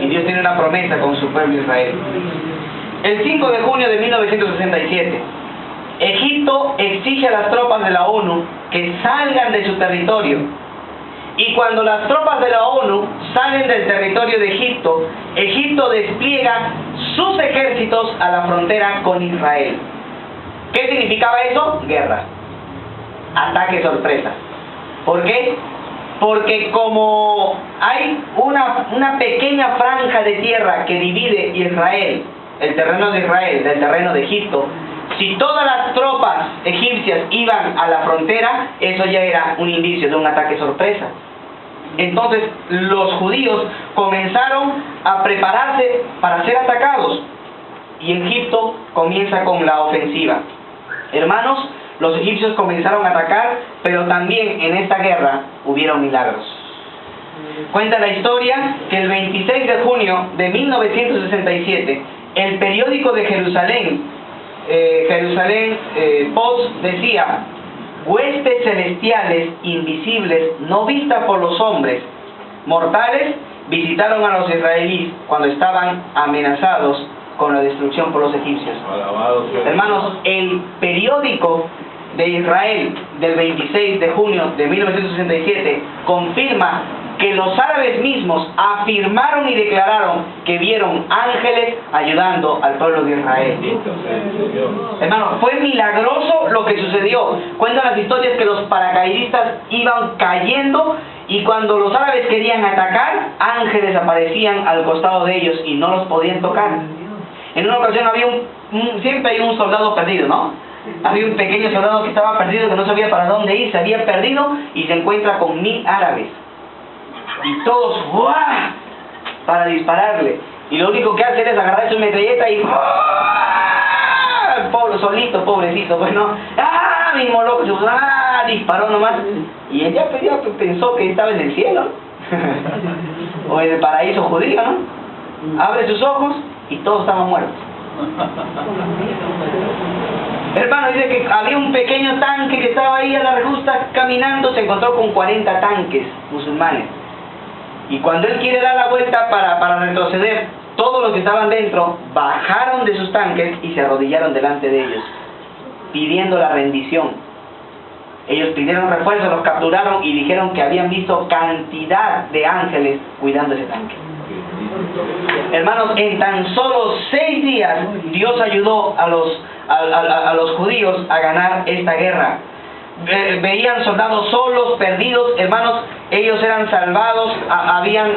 [SPEAKER 2] y Dios tiene una promesa con su pueblo Israel. El 5 de junio de 1967, Egipto exige a las tropas de la ONU que salgan de su territorio. Y cuando las tropas de la ONU salen del territorio de Egipto, Egipto despliega sus ejércitos a la frontera con Israel. ¿Qué significaba eso? Guerra. Ataque sorpresa. ¿Por qué? Porque como hay una pequeña franja de tierra que divide Israel, el terreno de Israel, del terreno de Egipto, Si todas las tropas egipcias iban a la frontera, eso ya era un indicio de un ataque sorpresa. Entonces los judíos comenzaron a prepararse para ser atacados y Egipto comienza con la ofensiva. Hermanos, los egipcios comenzaron a atacar, pero también en esta guerra hubieron milagros. Cuenta la historia que el 26 de junio de 1967, el periódico de Jerusalén, Post, decía: huestes celestiales invisibles no vistas por los hombres mortales visitaron a los israelíes cuando estaban amenazados con la destrucción por los egipcios. Hermanos, el periódico de Israel del 26 de junio de 1967 confirma que los árabes mismos afirmaron y declararon que vieron ángeles ayudando al pueblo de Israel. Hermano, fue milagroso lo que sucedió. Cuentan las historias que los paracaidistas iban cayendo y cuando los árabes querían atacar, ángeles aparecían al costado de ellos y no los podían tocar. En una ocasión había siempre hay un soldado perdido, ¿no? Había un pequeño soldado que estaba perdido, que no sabía para dónde ir, se había perdido y se encuentra con 1000 árabes. Y todos, ¡guau!, para dispararle. Y lo único que hace es agarrar su metralleta y ¡guau!, pobre, solito, pobrecito, bueno, ¡ah!, mismo loco, ¡ah!, disparó nomás. Y ella pensó que estaba en el cielo, o en el paraíso judío, ¿no? Abre sus ojos y todos estaban muertos. Hermano, dice que había un pequeño tanque que estaba ahí a la justa caminando, se encontró con 40 tanques musulmanes. Y cuando él quiere dar la vuelta para retroceder, todos los que estaban dentro bajaron de sus tanques y se arrodillaron delante de ellos, pidiendo la rendición. Ellos pidieron refuerzo, los capturaron y dijeron que habían visto cantidad de ángeles cuidando ese tanque. Hermanos, en tan solo 6 días Dios ayudó a los judíos a ganar esta guerra. Veían soldados solos, perdidos, hermanos, ellos eran salvados, habían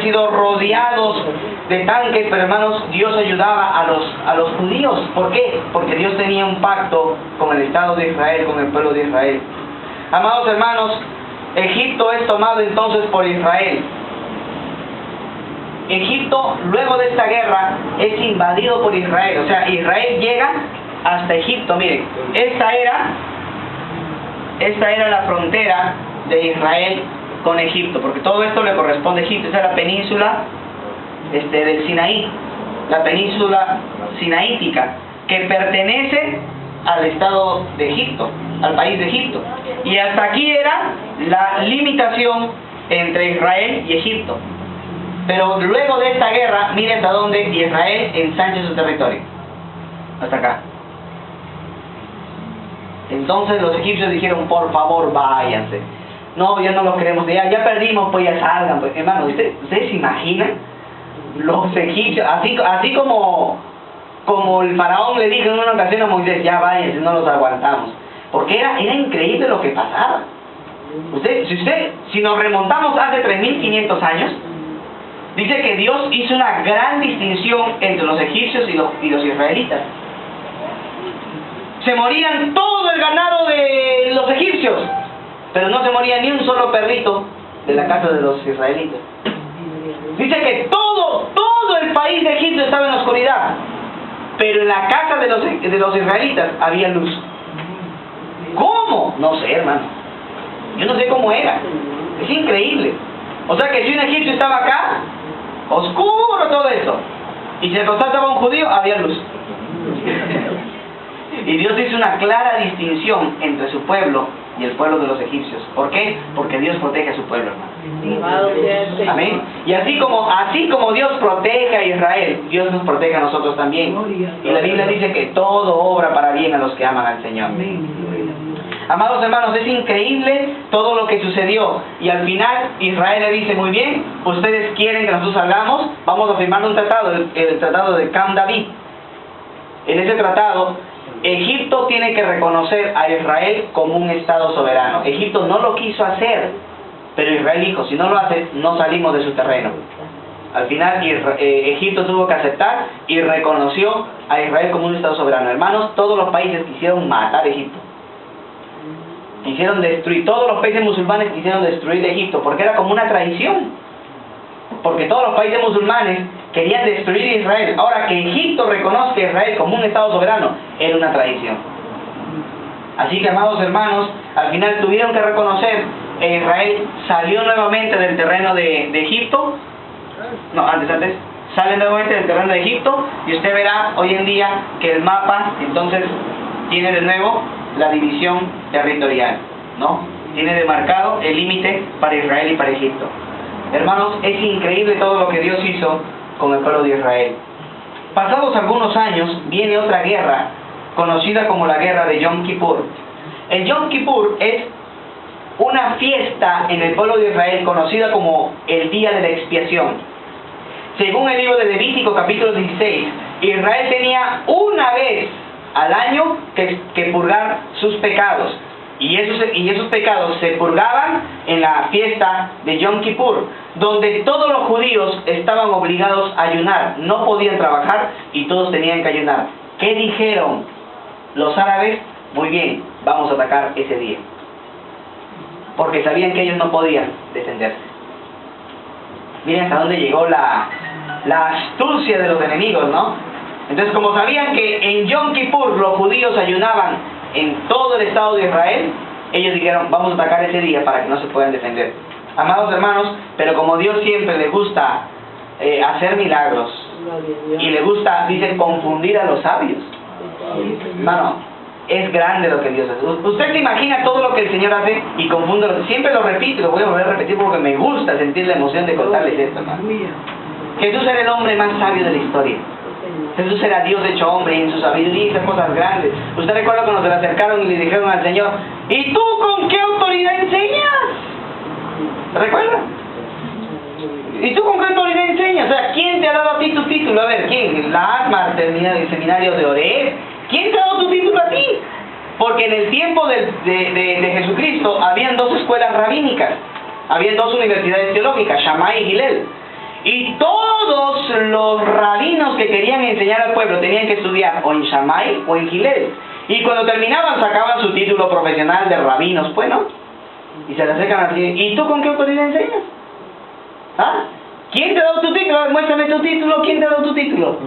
[SPEAKER 2] sido rodeados de tanques, pero hermanos, Dios ayudaba a los judíos. ¿Por qué? Porque Dios tenía un pacto con el Estado de Israel, con el pueblo de Israel. Amados hermanos, Egipto es tomado entonces por Israel. Egipto, luego de esta guerra, es invadido por Israel. O sea, Israel llega hasta Egipto. Miren, esta era la frontera de Israel con Egipto, porque todo esto le corresponde a Egipto. Esa es la península del Sinaí, la península sinaítica, que pertenece al estado de Egipto, al país de Egipto. Y hasta aquí era la limitación entre Israel y Egipto. Pero luego de esta guerra, miren hasta dónde Israel ensancha su territorio. Hasta acá. Entonces los egipcios dijeron: por favor, váyanse. No, ya no los queremos. Ya perdimos, pues ya salgan. Pues, hermano, ¿ustedes se imaginan? Los egipcios, así como el faraón le dijo en una ocasión a Moisés: ya váyanse, no los aguantamos. Porque era increíble lo que pasaba. Si nos remontamos hace 3500 años, dice que Dios hizo una gran distinción entre los egipcios y los israelitas. Se morían todo el ganado de los egipcios, pero no se moría ni un solo perrito de la casa de los israelitas. Dice que todo el país de Egipto estaba en la oscuridad, pero en la casa de los israelitas había luz. ¿Cómo? No sé, hermano. Yo no sé cómo era. Es increíble. O sea que si un egipcio estaba acá, oscuro todo esto, y si al costado estaba un judío, había luz. Y Dios hizo una clara distinción entre su pueblo y el pueblo de los egipcios. ¿Por qué? Porque Dios protege a su pueblo, hermano. Amén. Y así como Dios protege a Israel, Dios nos protege a nosotros también. Y la Biblia dice que todo obra para bien a los que aman al Señor. Amados hermanos, es increíble todo lo que sucedió. Y al final Israel le dice: muy bien, ustedes quieren que nosotros salgamos, vamos a firmar un tratado, el tratado de Camp David. En ese tratado, Egipto tiene que reconocer a Israel como un estado soberano. Egipto no lo quiso hacer, pero Israel dijo: si no lo hace, no salimos de su terreno. Al final Egipto tuvo que aceptar y reconoció a Israel como un Estado soberano. Hermanos, todos los países quisieron matar a Egipto. Quisieron destruir, todos los países musulmanes quisieron destruir Egipto, porque era como una traición. Porque todos los países musulmanes querían destruir a Israel. Ahora, que Egipto reconozca a Israel como un Estado soberano, era una traición. Así que, amados hermanos, al final tuvieron que reconocer que Israel salió nuevamente del terreno de Egipto. No, antes, sale nuevamente del terreno de Egipto, y usted verá hoy en día que el mapa, entonces, tiene de nuevo la división territorial, ¿no? Tiene demarcado el límite para Israel y para Egipto. Hermanos, es increíble todo lo que Dios hizo con el pueblo de Israel. Pasados algunos años, viene otra guerra, conocida como la guerra de Yom Kippur. El Yom Kippur es una fiesta en el pueblo de Israel conocida como el día de la expiación. Según el libro de Levítico capítulo 16, Israel tenía una vez al año que purgar sus pecados. Y esos pecados se purgaban en la fiesta de Yom Kippur, donde todos los judíos estaban obligados a ayunar. No podían trabajar y todos tenían que ayunar. ¿Qué dijeron los árabes? Muy bien, vamos a atacar ese día. Porque sabían que ellos no podían defenderse. Miren hasta dónde llegó la astucia de los enemigos, ¿no? Entonces, como sabían que en Yom Kippur los judíos ayunaban en todo el estado de Israel, ellos dijeron, vamos a atacar ese día para que no se puedan defender. Amados hermanos, pero como Dios siempre le gusta hacer milagros, y le gusta, dice, confundir a los sabios. Hermano, es grande lo que Dios hace. Usted se imagina todo lo que el Señor hace y confunde. Siempre lo repito y lo voy a volver a repetir porque me gusta sentir la emoción de contarles esto, hermano. Jesús era el hombre más sabio de la historia. Jesús era Dios hecho hombre, y en su sabiduría hizo cosas grandes. Usted recuerda cuando se le acercaron y le dijeron al Señor, ¿y tú con qué autoridad enseñas? ¿Recuerda? ¿Y tú con qué autoridad enseñas? O sea, ¿quién te ha dado a ti tu título? A ver, ¿quién? ¿La ASMAR, el seminario de Oreb? ¿Quién te ha dado tu título a ti? Porque en el tiempo de Jesucristo habían dos escuelas rabínicas, habían dos universidades teológicas, Shammai y Hillel. Y todos los rabinos que querían enseñar al pueblo tenían que estudiar o en Shammai o en Hillel. Y cuando terminaban sacaban su título profesional de rabinos, pues, ¿no? Y se le acercan así, ¿y tú con qué autoridad enseñas? ¿Ah? ¿Quién te ha dado tu título? Muéstrame tu título, ¿quién te ha dado tu título?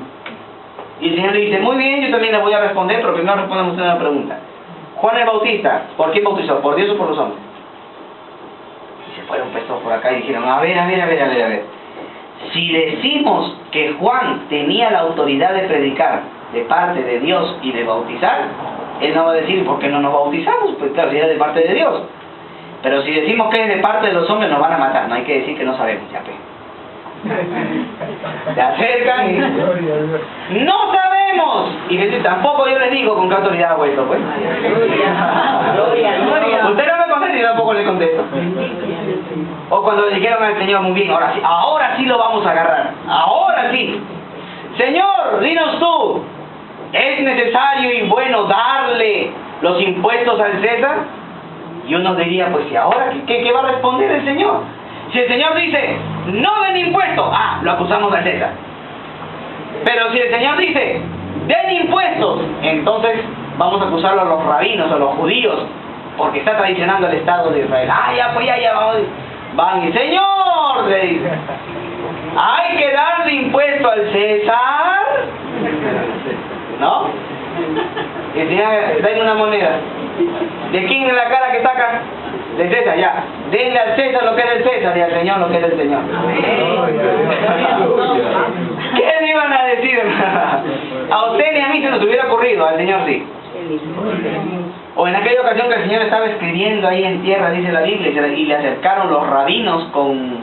[SPEAKER 2] Y el Señor le dice, muy bien, yo también le voy a responder, pero primero respondemos una pregunta. Juan el Bautista, ¿por quién bautizó? ¿Por Dios o por los hombres? Y se fueron puestos por acá y dijeron, a ver. Si decimos que Juan tenía la autoridad de predicar de parte de Dios y de bautizar, él no va a decir, ¿por qué no nos bautizamos? Pues claro, si era de parte de Dios. Pero si decimos que es de parte de los hombres, nos van a matar. No hay que decir que no sabemos, ya pues. Se acercan y ¡no sabemos! Y Jesús, tampoco yo les digo con qué autoridad ha vuelto, pues. Usted no me contesta y yo tampoco le contesto. O cuando le dijeron al Señor, muy bien, ahora sí lo vamos a agarrar. Ahora sí. Señor, dinos tú, ¿es necesario y bueno darle los impuestos al César? Y uno diría, pues si ahora, ¿qué va a responder el Señor? Si el Señor dice, no den impuestos, lo acusamos al César. Pero si el Señor dice, den impuestos, entonces vamos a acusarlo a los rabinos, a los judíos, porque está traicionando el Estado de Israel. Ya, vamos. Van y, Señor, le dice, hay que darle impuesto al César, ¿no? Y el Señor, dame una moneda. ¿De quién es la cara que saca? De César, ya. Denle al César lo que es del César y al Señor lo que es del Señor. ¿Qué le iban a decir? A usted ni a mí se nos hubiera ocurrido, al Señor sí. O en aquella ocasión que el Señor estaba escribiendo ahí en tierra, dice la Biblia, y le acercaron los rabinos con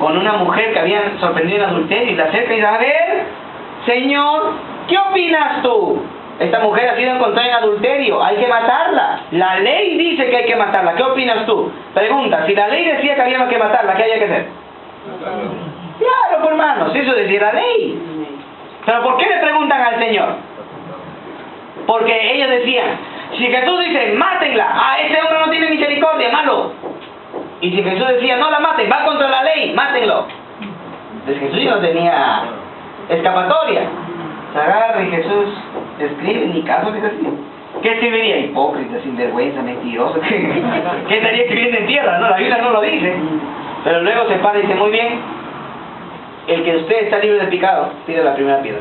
[SPEAKER 2] una mujer que habían sorprendido en adulterio, y le acerca y dice, a ver, Señor, ¿qué opinas tú? Esta mujer ha sido encontrada en adulterio, hay que matarla. La ley dice que hay que matarla, ¿qué opinas tú? Pregunta, si la ley decía que había que matarla, ¿qué había que hacer? Claro, pues hermanos, eso decía la ley. Pero ¿por qué le preguntan al Señor? Porque ellos decían, si Jesús dice, mátenla, ese hombre no tiene misericordia, malo. Y si Jesús decía, no la maten, va contra la ley, mátenlo. Jesús ya no tenía escapatoria. Se agarra y Jesús escribe, ni caso que se escribe. ¿Qué escribiría? Hipócrita, sinvergüenza, mentiroso. ¿Qué estaría escribiendo en tierra? No, la Biblia no lo dice. Pero luego se para y dice, muy bien, el que usted está libre de pecado, tire la primera piedra.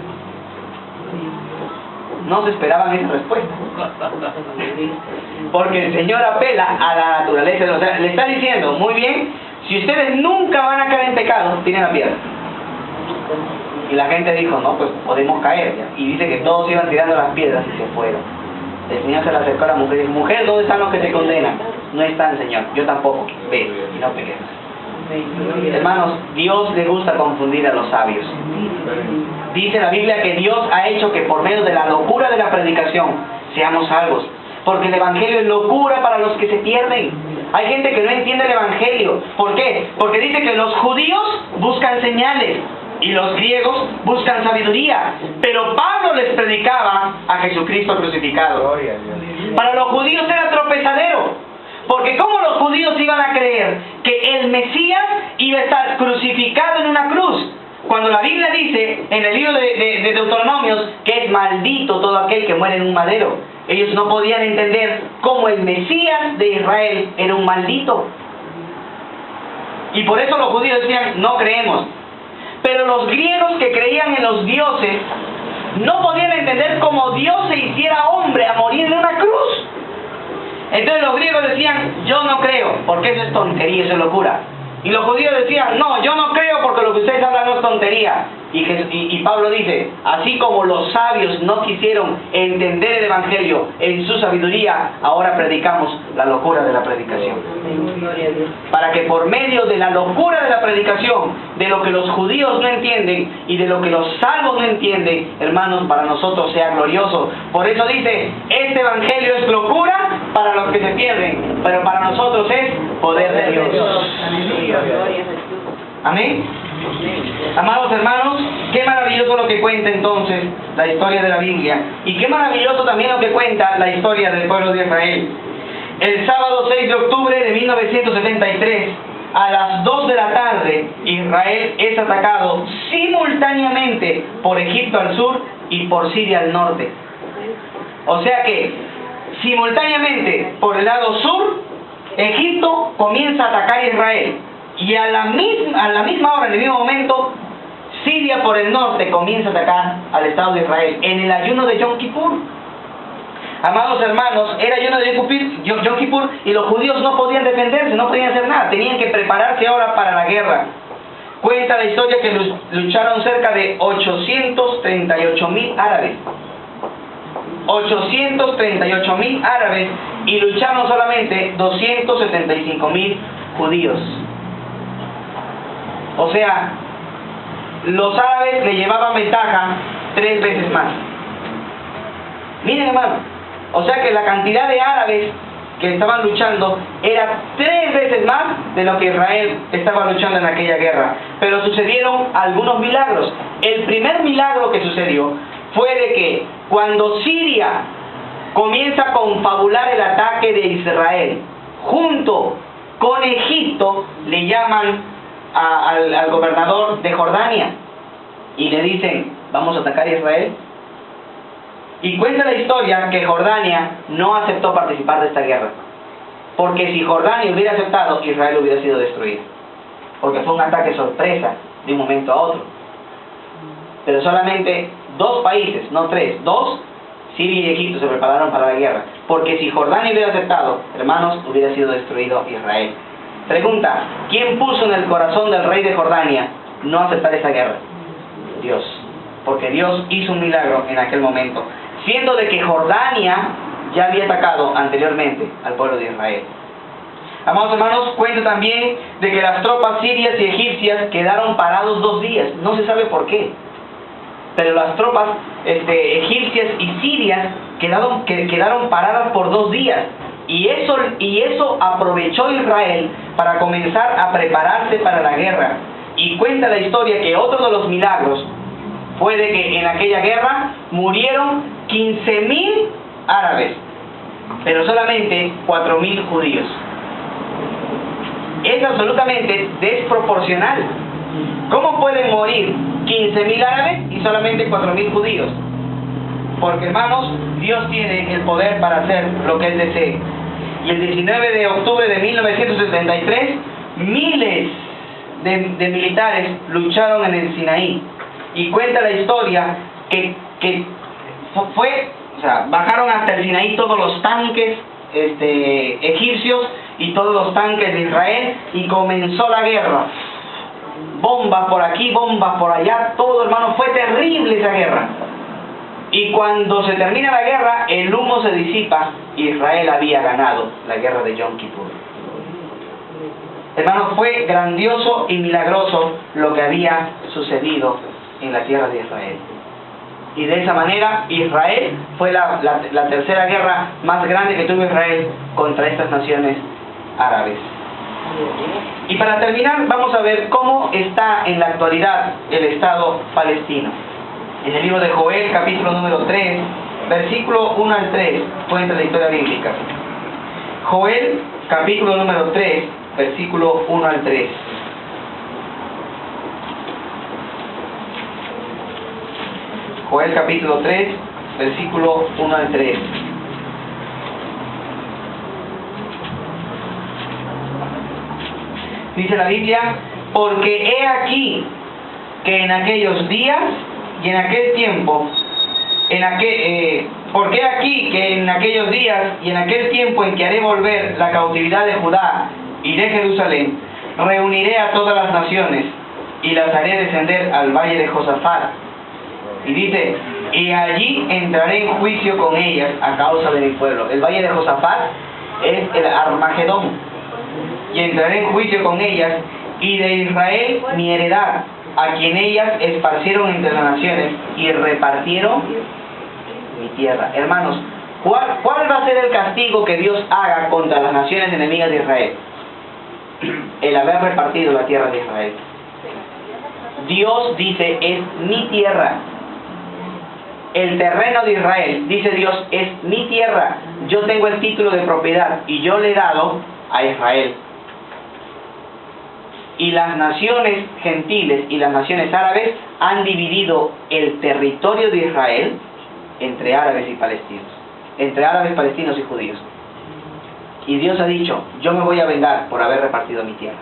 [SPEAKER 2] No se esperaban esa respuesta. Porque el Señor apela a la naturaleza. O sea, le está diciendo, muy bien, si ustedes nunca van a caer en pecado, tiren la piedra. Y la gente dijo, no, pues podemos caer. Y dice que todos iban tirando las piedras y se fueron. El Señor se le acercó a la mujer y dijo, mujer, ¿dónde están los que te condenan? No están, Señor, yo tampoco. Ve y no peques. Hermanos, Dios le gusta confundir a los sabios. Dice la Biblia que Dios ha hecho que por medio de la locura de la predicación seamos salvos. Porque el Evangelio es locura para los que se pierden. Hay gente que no entiende el Evangelio. ¿Por qué? Porque dice que los judíos buscan señales y los griegos buscan sabiduría. Pero Pablo les predicaba a Jesucristo crucificado. Para los judíos era tropezadero. Porque ¿cómo los judíos iban a creer que el Mesías iba a estar crucificado en una cruz? Cuando la Biblia dice en el libro de Deuteronomios que es maldito todo aquel que muere en un madero. Ellos no podían entender cómo el Mesías de Israel era un maldito. Y por eso los judíos decían, no creemos. Pero los griegos que creían en los dioses no podían entender cómo Dios se hiciera hombre a morir en una cruz. Entonces los griegos decían, yo no creo, porque eso es tontería, eso es locura. Y los judíos decían, no, yo no creo porque lo que ustedes hablan no es tontería. Y Pablo dice, así como los sabios no quisieron entender el Evangelio en su sabiduría, ahora predicamos la locura de la predicación. Para que por medio de la locura de la predicación, de lo que los judíos no entienden y de lo que los salvos no entienden, hermanos, para nosotros sea glorioso. Por eso dice, este Evangelio es locura para los que se pierden, pero para nosotros es poder de Dios. Amén. Amados hermanos, qué maravilloso lo que cuenta entonces la historia de la Biblia. Y qué maravilloso también lo que cuenta la historia del pueblo de Israel. El sábado 6 de octubre de 1973, a las 2 de la tarde, Israel es atacado simultáneamente por Egipto al sur y por Siria al norte. O sea que, simultáneamente, por el lado sur, Egipto comienza a atacar a Israel. Y a la misma hora, en el mismo momento, Siria por el norte comienza a atacar al Estado de Israel en el ayuno de Yom Kippur. Amados hermanos, era ayuno de Yom Kippur y los judíos no podían defenderse, no podían hacer nada, tenían que prepararse ahora para la guerra. Cuenta la historia que lucharon cerca de 838,000 árabes. 838,000 árabes y lucharon solamente 275,000 judíos. O sea, los árabes le llevaban ventaja 3 veces más. Miren, hermano, o sea que la cantidad de árabes que estaban luchando era 3 veces más de lo que Israel estaba luchando en aquella guerra. Pero sucedieron algunos milagros. El primer milagro que sucedió fue de que cuando Siria comienza a confabular el ataque de Israel junto con Egipto, le llaman al gobernador de Jordania y le dicen, vamos a atacar a Israel. Y cuenta la historia que Jordania no aceptó participar de esta guerra, porque si Jordania hubiera aceptado, Israel hubiera sido destruido, porque fue un ataque sorpresa de un momento a otro. Pero solamente 2 países, no 3, 2, Siria y Egipto, se prepararon para la guerra, porque si Jordania hubiera aceptado, hermanos, hubiera sido destruido Israel. Pregunta, ¿quién puso en el corazón del rey de Jordania no aceptar esa guerra? Dios, porque Dios hizo un milagro en aquel momento, siendo de que Jordania ya había atacado anteriormente al pueblo de Israel. Amados hermanos, cuenta también de que las tropas sirias y egipcias quedaron parados 2 días, no se sabe por qué, pero las tropas egipcias y sirias quedaron paradas por 2 días. Y eso aprovechó Israel para comenzar a prepararse para la guerra. Y cuenta la historia que otro de los milagros fue de que en aquella guerra murieron 15,000 árabes, pero solamente 4,000 judíos. Es absolutamente desproporcional. ¿Cómo pueden morir 15.000 árabes y solamente 4.000 judíos? Porque, hermanos, Dios tiene el poder para hacer lo que Él desee. Y el 19 de octubre de 1973, miles de militares lucharon en el Sinaí. Y cuenta la historia que bajaron hasta el Sinaí todos los tanques egipcios y todos los tanques de Israel, y comenzó la guerra. Bombas por aquí, bombas por allá, todo, hermano, fue terrible esa guerra. Y cuando se termina la guerra, el humo se disipa. Israel había ganado la guerra de Yom Kippur. Hermano, fue grandioso y milagroso lo que había sucedido en la tierra de Israel. Y de esa manera, Israel fue la tercera guerra más grande que tuvo Israel contra estas naciones árabes. Y para terminar, vamos a ver cómo está en la actualidad el Estado palestino. En el libro de Joel, capítulo número 3, versículo 1 al 3, cuenta la historia bíblica. Joel, capítulo número 3, versículo 1 al 3. Joel, capítulo 3, versículo 1 al 3. Dice la Biblia: porque he aquí que en aquellos días y en aquel tiempo, porque he aquí que en aquellos días y en aquel tiempo en que haré volver la cautividad de Judá y de Jerusalén, reuniré a todas las naciones y las haré descender al valle de Josafat. Y dice: y allí entraré en juicio con ellas a causa de mi pueblo. El valle de Josafat es el Armagedón. Y entraré en juicio con ellas, y de Israel mi heredad, a quien ellas esparcieron entre las naciones y repartieron mi tierra. Hermanos, ¿cuál va a ser el castigo que Dios haga contra las naciones enemigas de Israel? El haber repartido la tierra de Israel. Dios dice: es mi tierra. El terreno de Israel, dice Dios, es mi tierra. Yo tengo el título de propiedad y yo le he dado a Israel. Y las naciones gentiles y las naciones árabes han dividido el territorio de Israel entre árabes y palestinos, entre árabes, palestinos y judíos. Y Dios ha dicho: yo me voy a vengar por haber repartido mi tierra.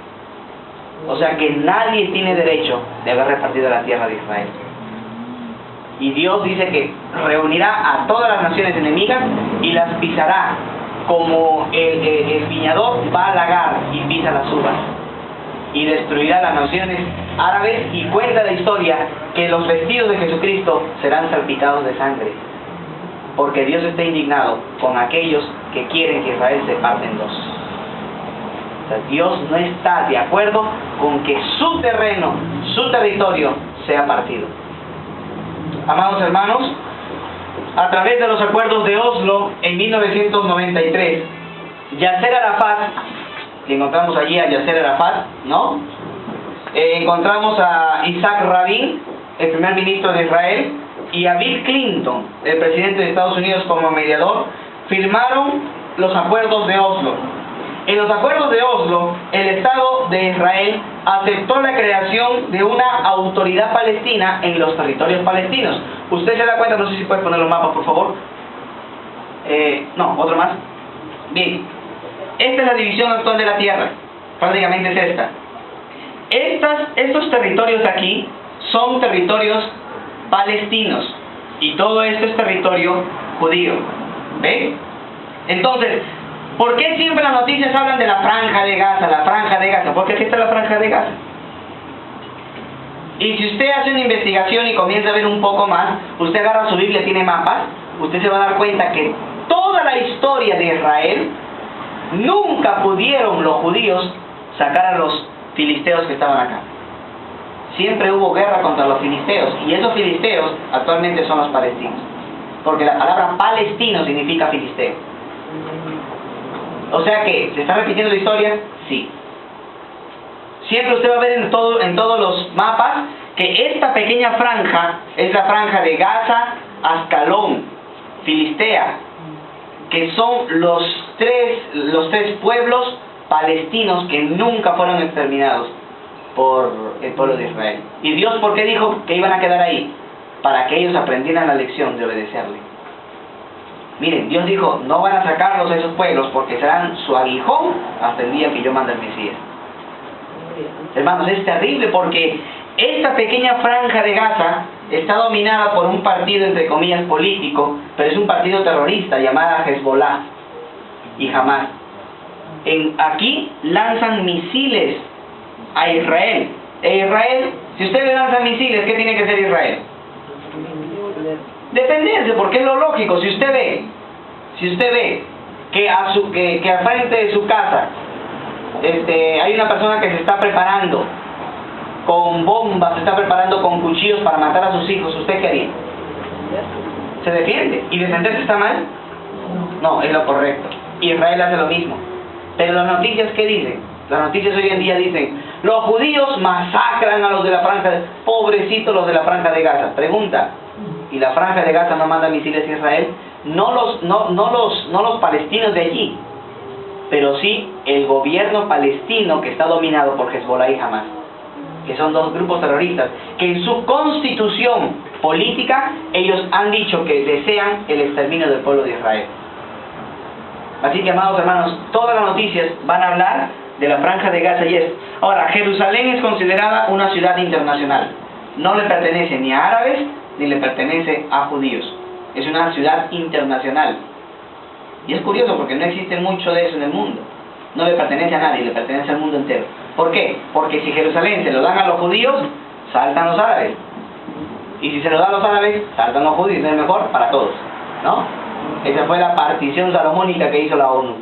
[SPEAKER 2] O sea que nadie tiene derecho de haber repartido la tierra de Israel. Y Dios dice que reunirá a todas las naciones enemigas y las pisará, como el viñador va a lagar y pisa las uvas. Y destruirá las naciones árabes, y cuenta la historia que los vestidos de Jesucristo serán salpicados de sangre, porque Dios está indignado con aquellos que quieren que Israel se parte en dos. O sea, Dios no está de acuerdo con que su terreno, su territorio sea partido. Amados hermanos, a través de los acuerdos de Oslo en 1993, Yasser Arafat, que encontramos allí a Yasser Arafat, ¿no? Encontramos a Isaac Rabin, el primer ministro de Israel, y a Bill Clinton, el presidente de Estados Unidos, como mediador, firmaron los acuerdos de Oslo. En los acuerdos de Oslo, el Estado de Israel aceptó la creación de una autoridad palestina en los territorios palestinos. ¿Usted se da cuenta? No sé si puede poner los mapas, por favor. No, otro más. Bien. Esta es la división actual de la tierra. Prácticamente es esta. Estos territorios de aquí son territorios palestinos. Y todo esto es territorio judío. ¿Ve? Entonces, ¿por qué siempre las noticias hablan de la franja de Gaza, la franja de Gaza? Porque aquí está la franja de Gaza. Y si usted hace una investigación y comienza a ver un poco más, usted agarra su Biblia, tiene mapas, usted se va a dar cuenta que toda la historia de Israel, nunca pudieron los judíos sacar a los filisteos que estaban acá. Siempre hubo guerra contra los filisteos, y esos filisteos actualmente son los palestinos. Porque la palabra palestino significa filisteo. O sea que, ¿se está repitiendo la historia? Sí. Siempre usted va a ver en todos los mapas que esta pequeña franja es la franja de Gaza, Ascalón, Filistea, que son los tres pueblos palestinos que nunca fueron exterminados. por el pueblo de Israel. ¿Y Dios por qué dijo que iban a quedar ahí? Para que ellos aprendieran la lección de obedecerle. Miren, Dios dijo, no van a sacarlos a esos pueblos porque serán su aguijón hasta el día que yo mande al Mesías. Hermanos, es terrible porque esta pequeña franja de Gaza está dominada por un partido, entre comillas, político, pero es un partido terrorista llamado Hezbollah y Hamas. Aquí lanzan misiles a Israel. Israel, si usted le lanza misiles, ¿qué tiene que hacer Israel? Defenderse, porque es lo lógico. Si usted ve que al frente de su casa hay una persona que se está preparando con bombas, se está preparando con cuchillos para matar a sus hijos, ¿usted qué haría? ¿Se defiende? ¿Y defenderse está mal? No, es lo correcto. Israel hace lo mismo. Pero las noticias, ¿qué dicen? Las noticias hoy en día dicen, los judíos masacran a los de la franja, pobrecitos los de la franja de Gaza. Pregunta, ¿y la franja de Gaza no manda misiles a Israel? No los palestinos de allí, pero sí el gobierno palestino que está dominado por Hezbollah y Hamas, que son dos grupos terroristas, que en su constitución política ellos han dicho que desean el exterminio del pueblo de Israel. Así que, amados hermanos, todas las noticias van a hablar de la franja de Gaza y esto. Ahora, Jerusalén es considerada una ciudad internacional. No le pertenece ni a árabes, ni le pertenece a judíos. Es una ciudad internacional. Y es curioso porque no existe mucho de eso en el mundo. No le pertenece a nadie, le pertenece al mundo entero. ¿Por qué? Porque si Jerusalén se lo dan a los judíos, saltan los árabes. Y si se lo dan a los árabes, saltan los judíos. Es mejor para todos, ¿no? Esa fue la partición salomónica que hizo la ONU.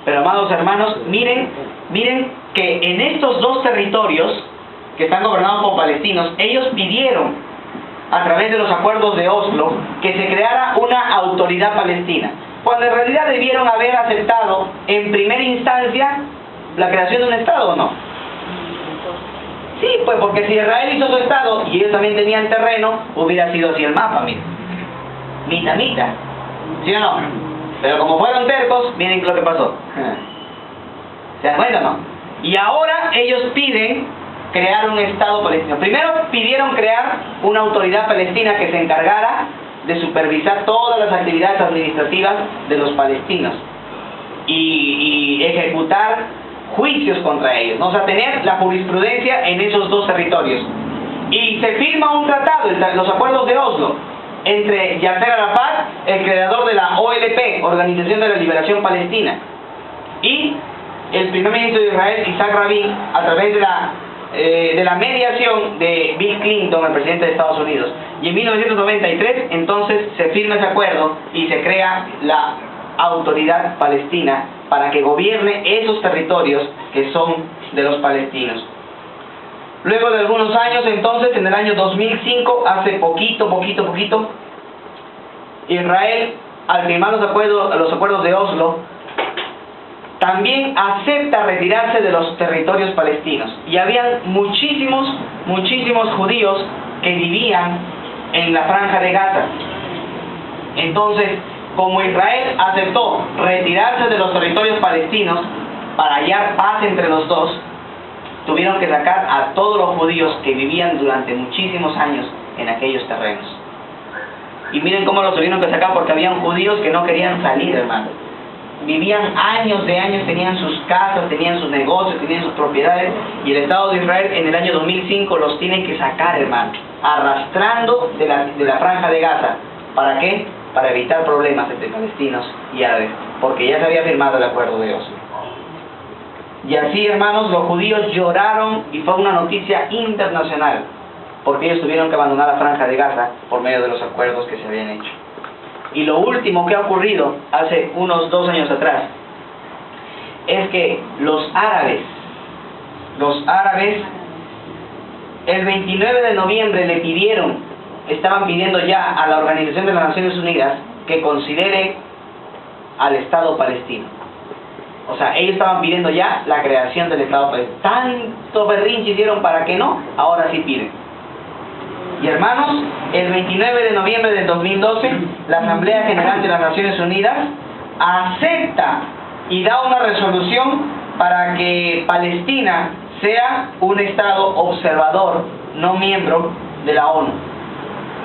[SPEAKER 2] Pero, amados hermanos, miren que en estos dos territorios que están gobernados por palestinos, ellos pidieron a través de los acuerdos de Oslo que se creara una autoridad palestina, cuando en realidad debieron haber aceptado en primera instancia la creación de un Estado, ¿o no? Sí, pues porque si Israel hizo su Estado y ellos también tenían terreno, hubiera sido así el mapa, miren. Mita. ¿Sí o no? Pero como fueron tercos, miren lo que pasó. ¿Se dan cuenta o no? Y ahora ellos piden crear un Estado palestino. Primero pidieron crear una autoridad palestina que se encargara de supervisar todas las actividades administrativas de los palestinos y ejecutar juicios contra ellos, ¿no? O sea, tener la jurisprudencia en esos dos territorios. Y se firma un tratado, los acuerdos de Oslo, entre Yasser Arafat, el creador de la OLP, Organización de la Liberación Palestina, y el primer ministro de Israel, Isaac Rabin, a través de la mediación de Bill Clinton, el presidente de Estados Unidos. Y en 1993, entonces, se firma ese acuerdo y se crea la Autoridad Palestina para que gobierne esos territorios que son de los palestinos. Luego de algunos años, entonces, en el año 2005, hace poquito, Israel, al firmar los acuerdos de Oslo, también acepta retirarse de los territorios palestinos. Y habían muchísimos judíos que vivían en la franja de Gaza. Entonces, como Israel aceptó retirarse de los territorios palestinos para hallar paz entre los dos, tuvieron que sacar a todos los judíos que vivían durante muchísimos años en aquellos terrenos. Y miren cómo los tuvieron que sacar, porque habían judíos que no querían salir, hermano. Vivían años de años, tenían sus casas, tenían sus negocios, tenían sus propiedades, y el Estado de Israel en el año 2005 los tiene que sacar, hermano, arrastrando de la franja de Gaza. ¿Para qué? Para evitar problemas entre palestinos y árabes, porque ya se había firmado el acuerdo de Oslo. Y así, hermanos, los judíos lloraron y fue una noticia internacional, porque ellos tuvieron que abandonar la franja de Gaza por medio de los acuerdos que se habían hecho. Y lo último que ha ocurrido hace unos 2 años atrás es que los árabes, el 29 de noviembre estaban pidiendo ya a la Organización de las Naciones Unidas que considere al Estado palestino. O sea, ellos estaban pidiendo ya la creación del Estado palestino. Tanto berrinche hicieron para que no, ahora sí piden. Y hermanos, el 29 de noviembre del 2012, la Asamblea General de las Naciones Unidas acepta y da una resolución para que Palestina sea un Estado observador, no miembro de la ONU.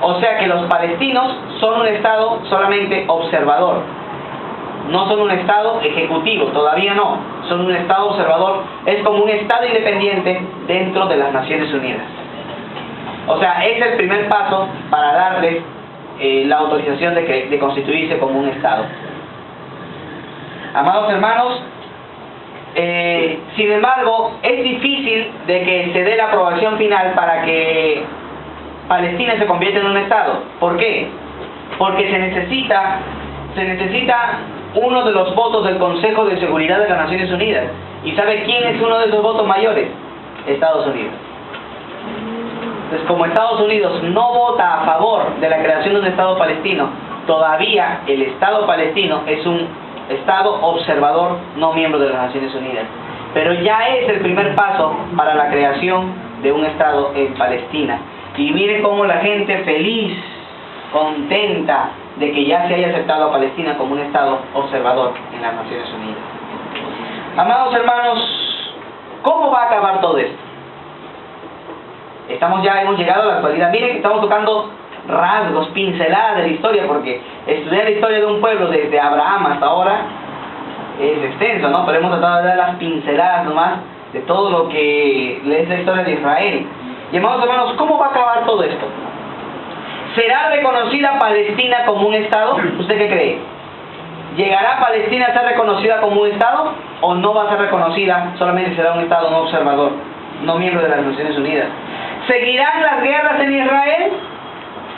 [SPEAKER 2] O sea que los palestinos son un Estado solamente observador, no son un Estado ejecutivo, todavía no, son un Estado observador, es como un Estado independiente dentro de las Naciones Unidas. O sea, es el primer paso para darles la autorización de constituirse como un Estado. Amados hermanos, sin embargo, es difícil de que se dé la aprobación final para que Palestina se convierta en un Estado. ¿Por qué? Porque se necesita uno de los votos del Consejo de Seguridad de las Naciones Unidas. ¿Y sabe quién es uno de esos votos mayores? Estados Unidos. Entonces, como Estados Unidos no vota a favor de la creación de un Estado palestino, todavía el Estado palestino es un Estado observador, no miembro de las Naciones Unidas. Pero ya es el primer paso para la creación de un Estado en Palestina. Y miren cómo la gente feliz, contenta de que ya se haya aceptado a Palestina como un Estado observador en las Naciones Unidas. Amados hermanos, ¿cómo va a acabar todo esto? Hemos llegado a la actualidad. Miren que estamos tocando rasgos, pinceladas de la historia, porque estudiar la historia de un pueblo desde Abraham hasta ahora es extenso, ¿no? Pero hemos tratado de dar las pinceladas nomás de todo lo que es la historia de Israel. Y amados hermanos, ¿cómo va a acabar todo esto? ¿Será reconocida Palestina como un Estado? ¿Usted qué cree? ¿Llegará Palestina a ser reconocida como un Estado o no va a ser reconocida? Solamente será un Estado no observador, no miembro de las Naciones Unidas. ¿Seguirán las guerras en Israel?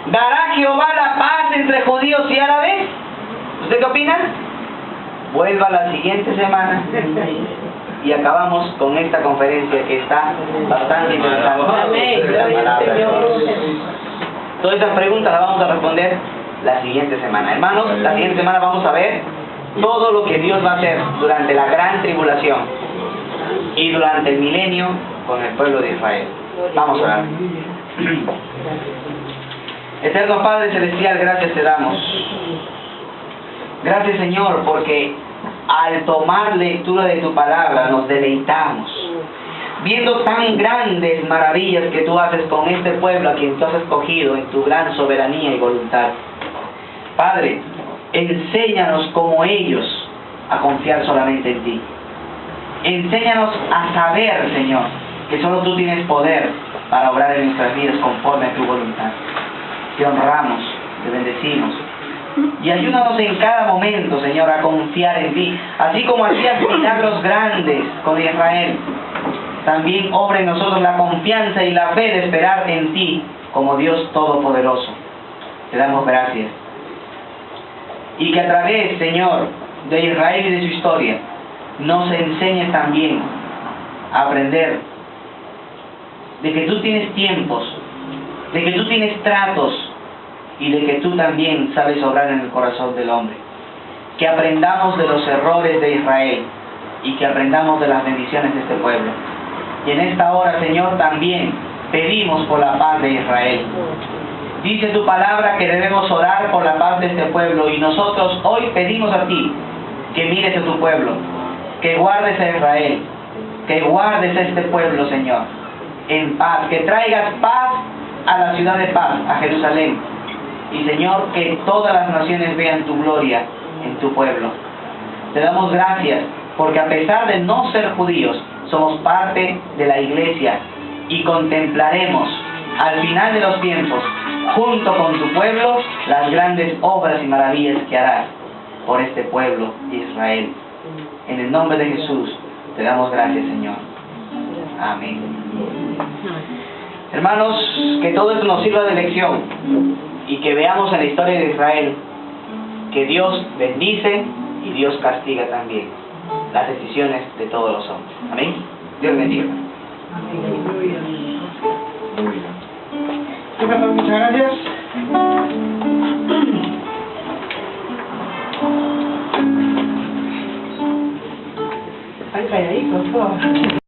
[SPEAKER 2] ¿Dará Jehová la paz entre judíos y árabes? ¿Usted qué opina? Vuelva la siguiente semana y acabamos con esta conferencia que está bastante interesante. Todas estas preguntas las vamos a responder la siguiente semana. Hermanos, la siguiente semana vamos a ver todo lo que Dios va a hacer durante la gran tribulación y durante el milenio con el pueblo de Israel. Vamos a orar. Eterno Padre Celestial, gracias te damos. Gracias, Señor, porque al tomar lectura de tu palabra nos deleitamos, viendo tan grandes maravillas que tú haces con este pueblo a quien tú has escogido en tu gran soberanía y voluntad. Padre, enséñanos como ellos a confiar solamente en ti. Enséñanos a saber, Señor, que solo tú tienes poder para obrar en nuestras vidas conforme a tu voluntad. Te honramos, te bendecimos. Y ayúdanos en cada momento, Señor, a confiar en ti. Así como hacías milagros grandes con Israel, también obra en nosotros la confianza y la fe de esperar en ti como Dios Todopoderoso. Te damos gracias. Y que a través, Señor, de Israel y de su historia, nos enseñes también a aprender de que tú tienes tiempos, de que tú tienes tratos y de que tú también sabes obrar en el corazón del hombre. Que aprendamos de los errores de Israel y que aprendamos de las bendiciones de este pueblo. Y en esta hora, Señor, también pedimos por la paz de Israel. Dice tu palabra que debemos orar por la paz de este pueblo y nosotros hoy pedimos a ti que mires a tu pueblo, que guardes a Israel, que guardes a este pueblo, Señor, en paz, que traigas paz a la ciudad de paz, a Jerusalén. Y Señor, que todas las naciones vean tu gloria en tu pueblo. Te damos gracias porque a pesar de no ser judíos, somos parte de la iglesia y contemplaremos al final de los tiempos, junto con tu pueblo, las grandes obras y maravillas que harás por este pueblo Israel. En el nombre de Jesús te damos gracias, Señor. Amén. Hermanos, que todo esto nos sirva de lección y que veamos en la historia de Israel que Dios bendice y Dios castiga también las decisiones de todos los hombres. Amén. Dios bendiga. Muchas gracias.
[SPEAKER 3] Ay, calladito, por favor.